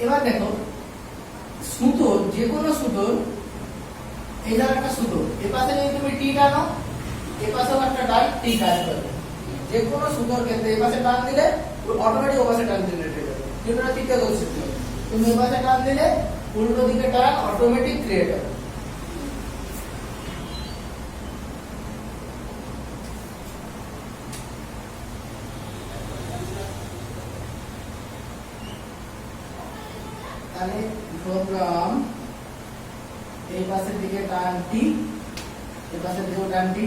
এবার দেখো সুতোর, যে কোনো সুতোর এটা একটা সূত্র এই পাশে যদি তুমি টি টানো এই পাশেও একটা ডান টি কাজ করবে যে কোনো সূত্রের ক্ষেত্রে এই পাশে টান দিলে অটোমেটিক ও পাশে টান জেনারেট হয়ে যাবে যেটা তৃতীয় দোষ সূত্র তুমি এই পাশে টান দিলে উল্টো দিকে টান অটোমেটিক ক্রিয়েট হবে তাহলে প্রোগ্রাম এই পাশের দিকে টান টি এই পাশের দিকে টান টি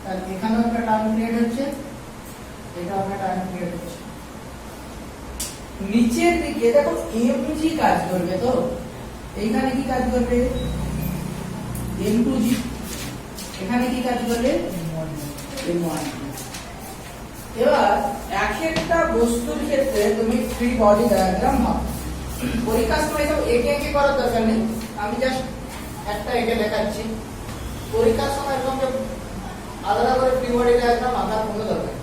তাহলে এখানেও একটা টান ক্রিয়েট হচ্ছে এটাও একটা টান ক্রিয়েট হচ্ছে নিচের দিকে দেখো এমজি কাজ করবে তো এইখানে কি কাজ করবে এম2জি এখানে কি কাজ করবে এম1 এবার এক একটা বস্তুর ক্ষেত্রে তুমি ফ্রি বডি ডায়াগ্রাম ভাবো পরীক্ষার সময় সব একে একে করার দরকার নেই আমি জাস্ট একটা একে দেখাচ্ছি পরীক্ষার সময় এরকম আলাদা করে ফ্রি বডি ডায়াগ্রাম আঁকার কোনো দরকার নেই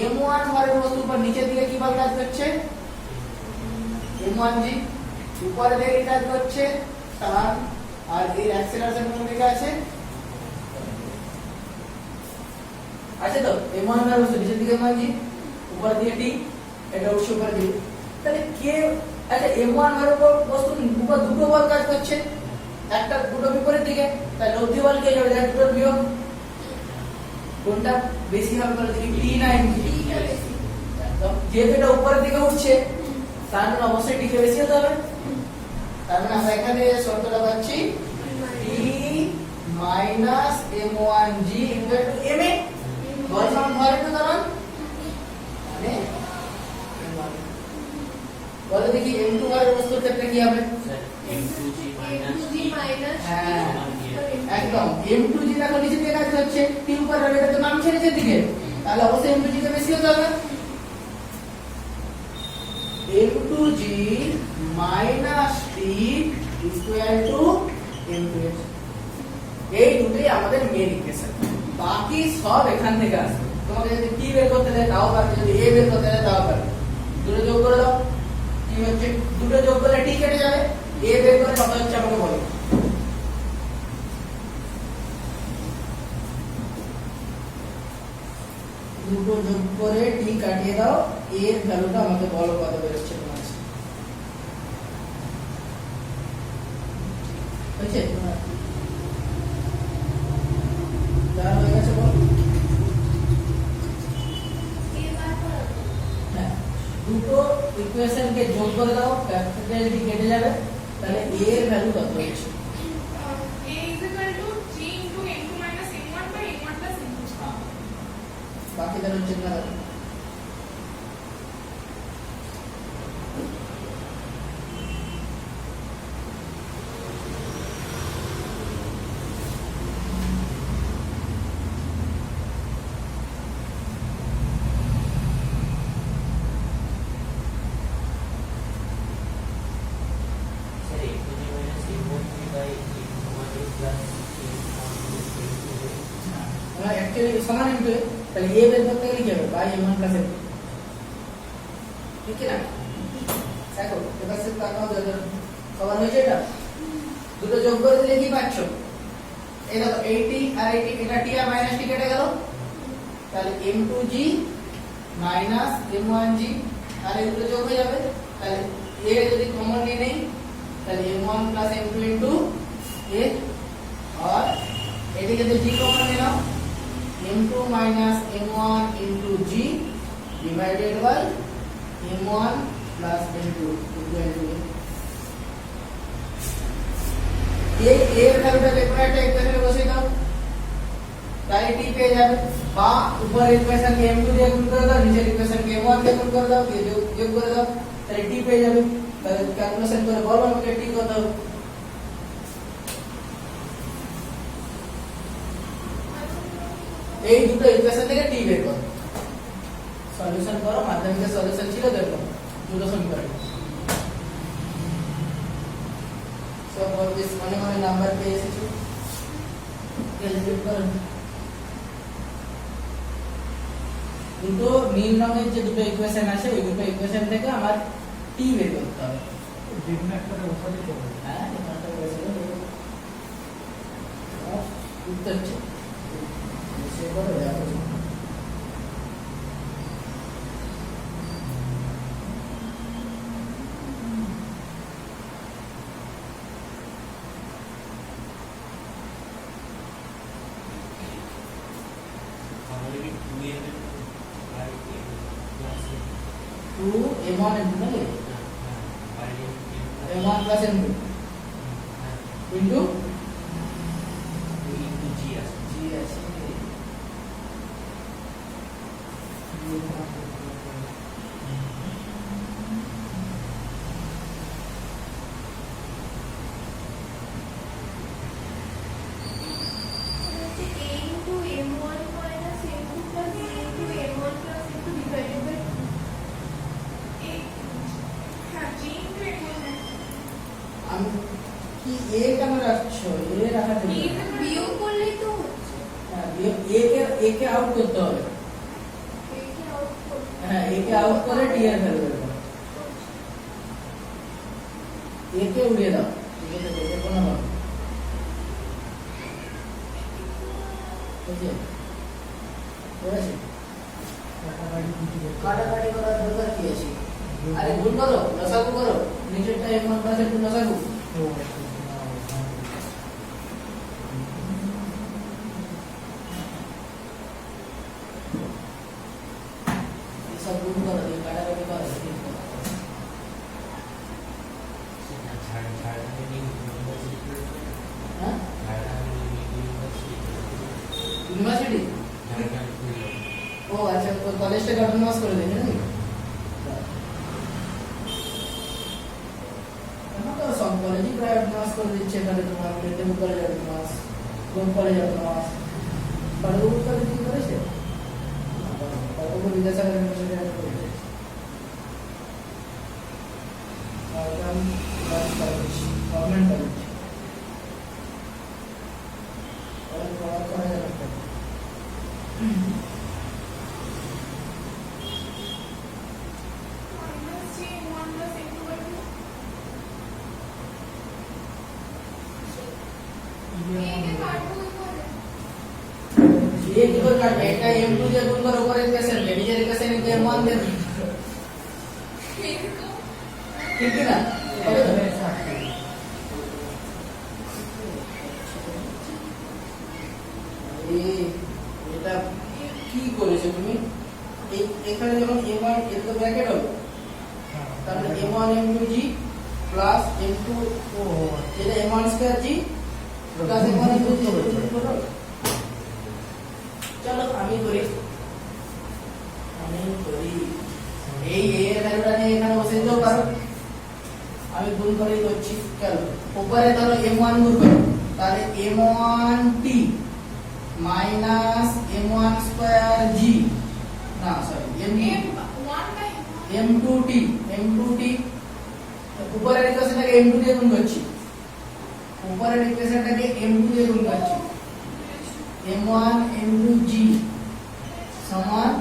M1 ভরের বস্তু উপর নিচের দিকে কিভাবে কাজ করছে M1G উপরের দিকে কাজ করছে টান আর এর অ্যাক্সেলারেশন কোন দিকে আছে তো M1 ভরের বস্তু নিচের দিকে M1G উপরের দিকে T এটা উৎস উপরের দিকে তাহলে কে আচ্ছা M1 ভরের বস্তু উপর দুটো বল কাজ করছে একটা দুটো বিপরীত দিকে তাহলে লব্ধি বল কে যাবে দেখো দুটো বিয়োগ কোনটা বেশি হবে বলে দেখি টি না এমজি যেহেতু এটা উপরের দিকে উঠছে তার মানে অবশ্যই টি কে বেশি হতে হবে তার মানে আমরা এখানে শর্তটা পাচ্ছি T minus m1g equal to ma বল সমান ভরের তো কারণ মানে বলে দেখি m2 ভরের বস্তুর ক্ষেত্রে কি হবে m2g হ্যাঁ একদম m2g দেখো নিচের দিকে কাজ হচ্ছে t উপর রবে এটা তো নামছে নিচের দিকে তাহলে অবশ্যই m2g কে বেশি হতে হবে m2g - t equal to m2h এই দুটোই আমাদের মেইন ইকুয়েশন বাকি সব এখান থেকে আসে তোমাকে যদি t বের করতে দেয় তাও পারবে যদি a বের করতে দেয় তাও পারবে দুটো যোগ করে দাও কি হচ্ছে দুটো যোগ করলে t কেটে যাবে a বের করে কত হচ্ছে আমাকে বলো দুটো যোগ করে টি কাটিয়ে দাও এর ভ্যালুটা আমাকে বলো কত বেরোচ্ছে তোমার কাছে হয়েছে যা হয়ে গেছে বল হ্যাঁ দুটো ইকুয়েশনকে যোগ করে দাও ক্যাপিটাল টি কেটে যাবে তাহলে এর ভ্যালু কত হচ্ছে বাকি তার হচ্ছে না एक्चुअली समान है তাহলে a বের করতে গেলে কি হবে বাই m1 প্লাস m ঠিক না দেখো এবার সে তাকাও সমান হয়েছে এটা দুটো যোগ করে দিলে কি পাচ্ছ এই দেখো 80 আর 80 এটা t আর মাইনাস t কেটে গেল তাহলে m2g মাইনাস m1g আর এই দুটো যোগ হয়ে যাবে তাহলে a যদি কমন নিয়ে নেই তাহলে m1 plus m2 into a আর এদিকে যদি g কমন নিয়ে নাও m2 minus m1 into g divided by m1 plus m2 equal to এই এর ভ্যালুটা দেখো একটা ইকুয়েশনে বসিয়ে দাও তাই t পেয়ে যাবে বা উপরের ইকুয়েশনকে m2 দিয়ে গুণ করে দাও নিচের ইকুয়েশনকে m1 দিয়ে গুণ করে দাও দিয়ে যোগ করে দাও তাহলে t পেয়ে যাবে তাহলে ক্যালকুলেশন করে বলো আমাকে t কত হবে এই দুটো ইকুয়েশন থেকে টি বের করো সলিউশন করো মাধ্যমিকের সলিউশন ছিল দেখো দুটো সমীকরণ সব অবভিয়াস মনে মনে নাম্বার পেয়ে এসেছো ক্যালকুলেট করো দুটো নীল রঙের যে দুটো ইকুয়েশন আছে ওই দুটো ইকুয়েশন থেকে আমার টি বের করতে হবে যেকোনো একটা বসাতে হবে হ্যাঁ যেকোনো একটা বসাতে হবে বুঝতে হচ্ছে সে করে দেখো আমাদের কি 2m আর টু m1 into নাকি m1 plus m2 into g আছে g আছে A into M1 minus M2 plus B into M1 plus M2 divided by 2. G into M1 আমি কি a কেন রাখছো a রাখা যাবে না। বিয়োগ করলেই তো হচ্ছে। হ্যাঁ a কে আউট করতে হবে A কে out করতে হ্যাঁ a কে আউট করে t এর ভ্যালু বের করো a কে উড়িয়ে দাও ঠিক আছে দেখে কোনো ভাব বুঝলে বুঝেছি কাটাকাটি করার দরকার কি আছে আরে গুণ করো লসাগু করো নিচেরটা m1 প্লাস m2 লসাগু सब गुण करो ये काटाकाटी करो हाँ यूनिवर्सिटी ओ अच्छा तो कॉलेज টা অটোনমাস করে দেন নাকি না তো সব কলেজই প্রায় অটোনমাস করে দিচ্ছে তাহলে তোমার টেম কলেজ অটোনমাস কোন কলেজ অটোনমাস পড়াশোনা করে কি করেছে তারপর বিদ্যাসাগর ইউনিভার্সিটি করেছে আর কাম কলেজ গভর্নমেন্ট কলেজ और पढ़ा करा जाता है minus G M1 plus M2 by 2. A কে কাটবো করে ये की कोई काट बेटा m2 जे गुण करो ऊपर इक्वेशन ले नीचे इक्वेशन के m1 दे दो ठीक है ना এটা কি করেছো তুমি এখানে যখন m1 এর তো ব্র্যাকেট হবে তাহলে m1 m2g প্লাস m2 ও এটা m1 square g plus m1 m2g চলো আমি করি এই এর ভ্যালুটা নিয়ে এখানে বসে দিতে পারো আমি গুণ করেই করছি চলো উপরে ধরো m1 গুণ করো তাহলে m1t minus m1 square g না সরি M1 by m2t উপরের ইকুয়েশনটাকে m2 দিয়ে গুণ করছি উপরের ইকুয়েশনটাকে m2 দিয়ে গুণ করছি m1 m2g সমান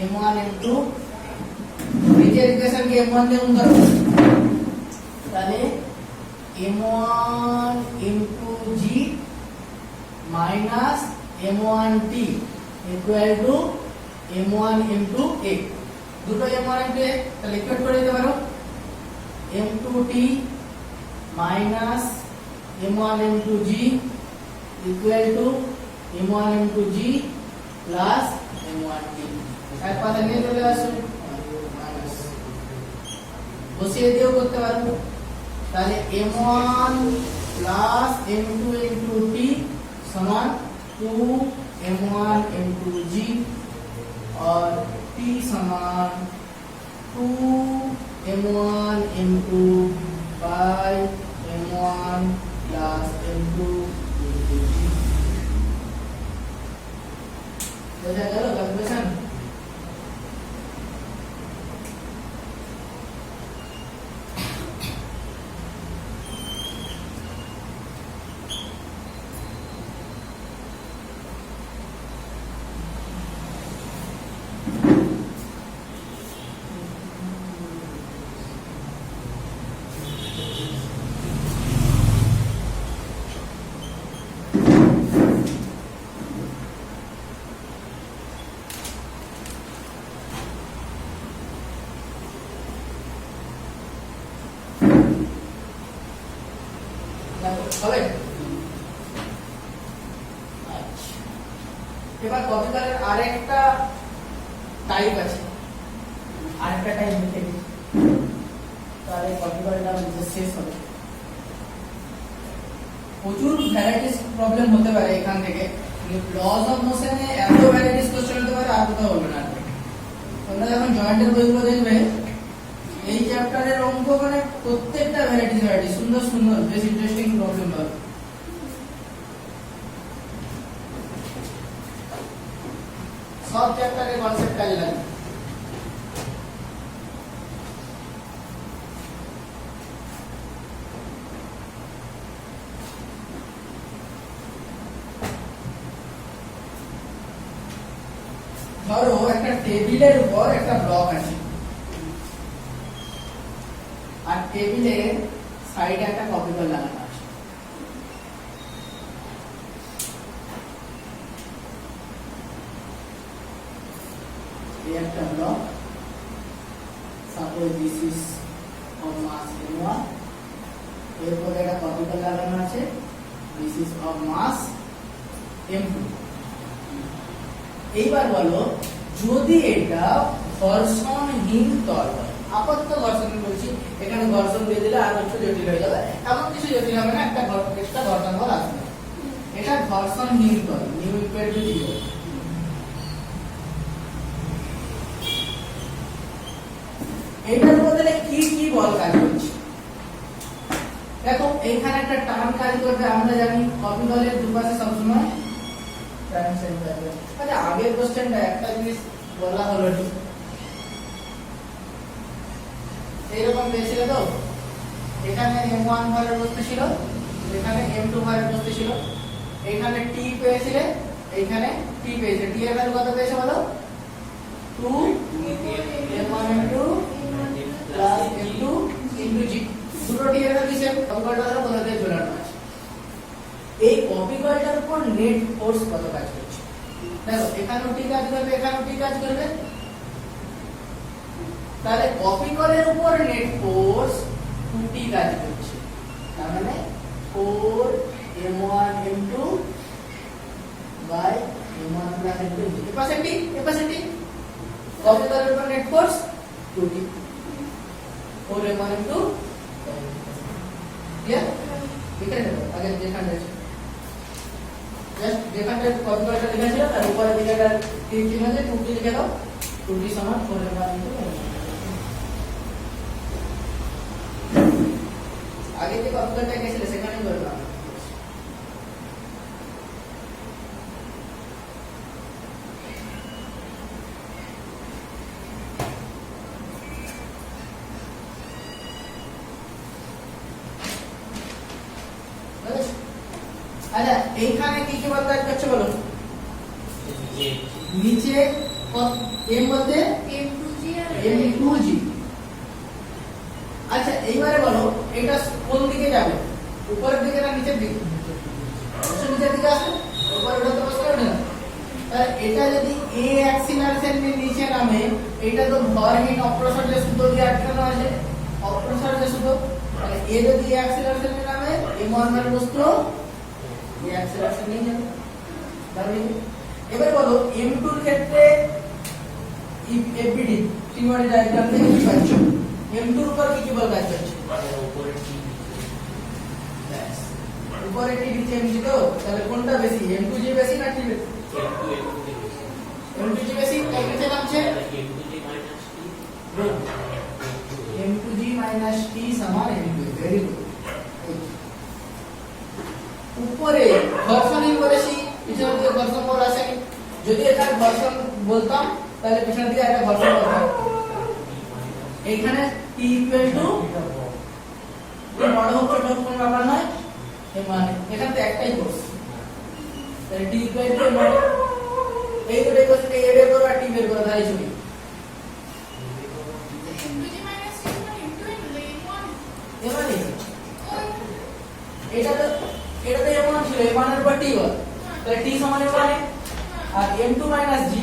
m1 m2 নিচের ইকুয়েশনকে m1 দিয়ে গুণ করো তাহলে m1 m2g minus m1t equal to m1 m2a দুটো m1 m2a তাহলে ইকুয়েট করে দিতে পারো m2t minus m1 m2g equal to m1 m2g plus m1t এক পাতা নিয়ে চলে আসো বসিয়ে দিয়েও করতে পারবো তাহলে m1 plus m2 m2t समान 2 m1 m2g और t समान 2 m1 m2 by m1 plus m2 m2g বোঝা গেল ক্যালকুলেশন হবে? আচ্ছা, এবার কপিকালের আরেকটা টাইপ আছে, আরেকটা টাইপ লিখে দিই, তাহলে কপিকালটা আমাদের শেষ হবে। প্রচুর ভ্যারাইটিস প্রবলেম হতে পারে এখান থেকে, লস অফ মোশনে এত ভ্যারাইটিস কোশ্চেন হতে পারে আর কোথাও হবে না। তোমরা যখন জয়েন্টের বইগুলো দেখবে, এই চ্যাপ্টারের অঙ্ক মানে প্রত্যেকটা ভ্যারাইটি সুন্দর সুন্দর, বেশ ইন্টারেস্টিং প্রবলেম পাবে। সব চ্যাপ্টারের কনসেপ্ট কাজে লাগে। ধরো একটা টেবিলের উপর একটা ব্লক আছে, আর টেবিলের সাইডে একটা কপিকল লাগানো আছে। এই একটা block, suppose this is of mass m1, এরপরে একটা কপিকল লাগানো আছে, this is of mass m2। এইবার বলো, যদি এটা ঘর্ষণহীন তল হয়, আপাতত ঘর্ষণ বলছি, এখানে ঘর্ষণ দিয়ে দিলে আর একটু জটিল হয়ে যাবে, এমন কিছু জটিল হবে না, একটা ঘর্ষণ বল আসবে, এটা ঘর্ষণহীন তল, নিউ ইকুয়াল টু 0। এটার বদলে কি কি বল কাজ করছে? দেখো এইখানে একটা টান কাজ করবে, আমরা জানি কপিকলের দুপাশে সবসময় টান সেন্টার আছে। আচ্ছা, আগের কোশ্চেনটা একটা জিনিস বলা হলো, এইরকম পেয়েছিল তো, এখানে m1 ভরের বস্তু ছিল, এখানে m2 ভরের বস্তু ছিল, এখানে t পেয়েছিলে, এখানে t পেয়েছে, t এর ভ্যালু কত পেয়েছে বলো? 2 m1 m2 plus m2 into g, দুটো t এর ভ্যালু দিয়েছে, কপিকলটা ধরো কোথা থেকে ঝোলানো আছে। এই কপিকলটার উপর নেট ফোর্স কত কাজ করছে? দেখো এখানেও t কাজ করবে, এখানেও t কাজ করবে, তাহলে কপিকলের উপর নেট ফোর্স 2t কাজ করছে, তার মানে 4 m1 m2 by m1 plus m2, এ পাশে t, কপিকলের উপর net force 2t, 4 m1 m2 clear? লিখে নেব আগে যেখানে আছে, জাস্ট যেখানে কপিকলটা লেখা ছিল তার উপরে দিকে একটা তীর চিহ্ন আছে, 2t লিখে দাও, 2t সমান 4 m1 m2। আগে যে কপিকলটা গেছিল সেখানেই বললাম, আচ্ছা এইখানে কি কি বল কাজ করছে বলো? নিচে m বলতে m2g আর m2g। আচ্ছা এইবারে বলো, এটা কোন দিকে যাবে, উপরের দিকে না নিচের দিকে? নিচের দিকে আসবে, উপরে তো বসতে হবে না। তাহলে এটা যদি a অ্যাক্সিলারেশন নিয়ে নিচে নামে, এটা তো ভরহীন অপ্রসারিত সুতো দিয়ে আটকানো আছে, অপ্রসারিত সুতো, তাহলে a যদি অ্যাক্সিলারেশন নিয়ে নামে, m1 এর বস্তু এই অ্যাক্সিলারেশন নিয়ে যাবে। তাহলে এবারে বলো m2 এর ক্ষেত্রে FBD তিন বডি ডায়াগ্রাম থেকে কি পাচ্ছ? m2 এর উপর কি কি বল কাজ করছে? উপরে টি নিচে নিচে তো, তাহলে কোনটা বেশি, m2g বেশি না t বেশি? m2g বেশি, তাই নিচে নামছে m2g t সমান m2, ভেরি গুড। উপরে ঘর্ষণহীন বলেছি, পিছনের দিকে ঘর্ষণ বল আসেনি, যদি এখানে ঘর্ষণ বলতাম তাহলে পিছনের দিকে একটা ঘর্ষণ বলতাম। এখানে t ইকুয়াল টু বড় হোক ছোট হোক কোনো ব্যাপার নয়, মানে এখানে তো একটাই ফোর্স, তাহলে t ইকুয়াল টু এই দুটো কোশ্চেন এ বের করো আর t বের করো, তাই ছবি এবারে এটা তো m1 ছিল, m1 এর উপর t বল, তাহলে t সমান m1, আর m2 g,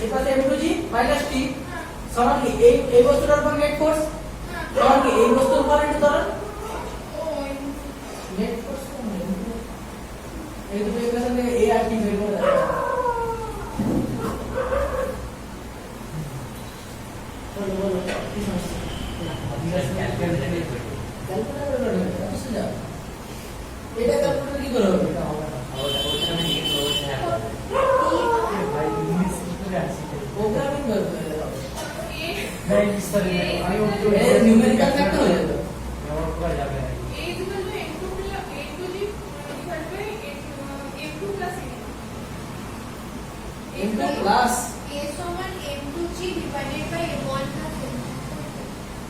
এই পাশে m2g t সমান কি এই বস্তুটার উপর নেট ফোর্স সমান কি এই বস্তুর উপর একটু ধরো, ক্যালকুলেটর লোড হবে না বুঝতে যাও এটা ক্যালকুলেটর কি করে হবে এটা হবে না। ভাই ইংলিশ কি করে আসছে? প্রোগ্রামিং করতে হবে ভাই ইংলিশ তো আমি একটু এই নিউমেরিক্যাল থাকতে হয়ে যাবে ব্যবহার করা যাবে না। ইনটু প্লাস A সমান m2g divided by m1 plus m2।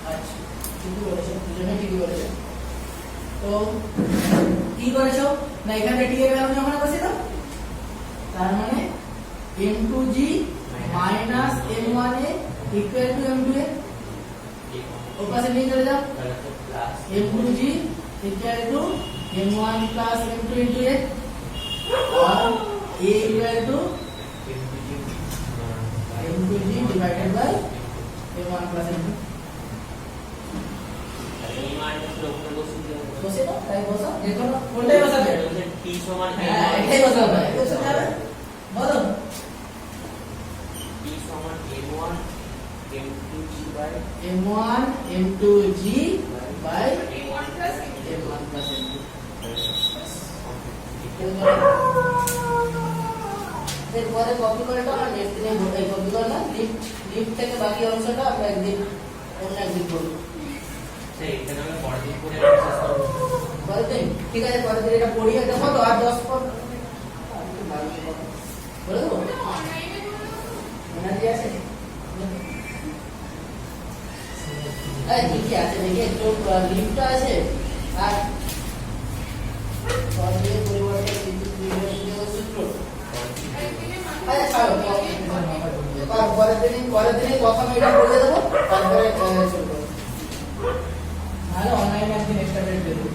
আচ্ছা ঠিকই বলেছো দুজনে ঠিকই বলেছো তো কি করেছো না এখানে টি এর ভ্যালু যখন বসিয়ে দাও তার মানে m2g minus m1 a equal to m2 a ওর পাশে নিয়ে চলে যাও m2g equal to m1 plus m2 into a और a equal to m2g divided by m1 plus m2 বসে না তাই বসা দেখো না কোনটাই বসাবে হ্যাঁ এটাই বসাবে বসে যাবে বলো m1 m2g by m1 plus m2 এরপরে কপি করে দাও আর নেক্সট দিনে এই কপি করে না লিফট থেকে বাকি অংশটা আমরা একদিন অন্য একদিন করব পরের দিন ঠিক আছে পরের দিন এটা পড়িয়ে দেখো তো আর 10 পর বলে দেবো এনার্জি আছে এই ঠিকই আছে দেখি একটু লিফটটা আছে আর পরের পরিবর্তে কিন্তু বিভেদীয় সূত্র আচ্ছা ছাড়ো পরের দিন প্রথমে এটা বলে দেবো তারপরে শুরু করবো নাহলে অনলাইনে একদিন এক্সট্রা পেড দেবো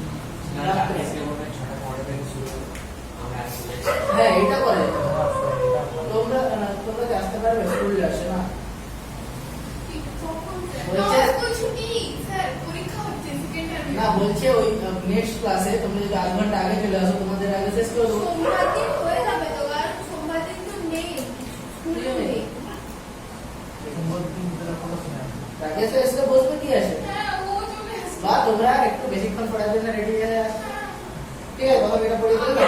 হ্যাঁ এটা করে তোমরা আসতে পারবে স্কুল আসে না না বলছে ওই নেক্সট ক্লাসে তোমরা যদি আধ ঘন্টা আগে চলে আসো তোমাদের আগে শেষ করে দেবো সোমবার দিন হয়ে যাবে তো আর সোমবার দিন তো নেই স্কুলে নেই। আগে তো এসে বসবে কি আছে হ্যাঁ ও চলে আসবে। বা তোমরা একটু বেশিক্ষণ পড়ার জন্য রেডি হয়ে যাও ঠিক আছে কথা এটা পড়ে দিলে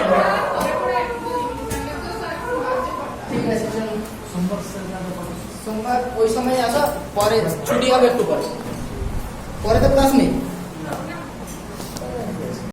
ঠিক আছে চলো সোমবার ওই সময় আসো পরে ছুটি হবে একটু পরে তো ক্লাস নেই না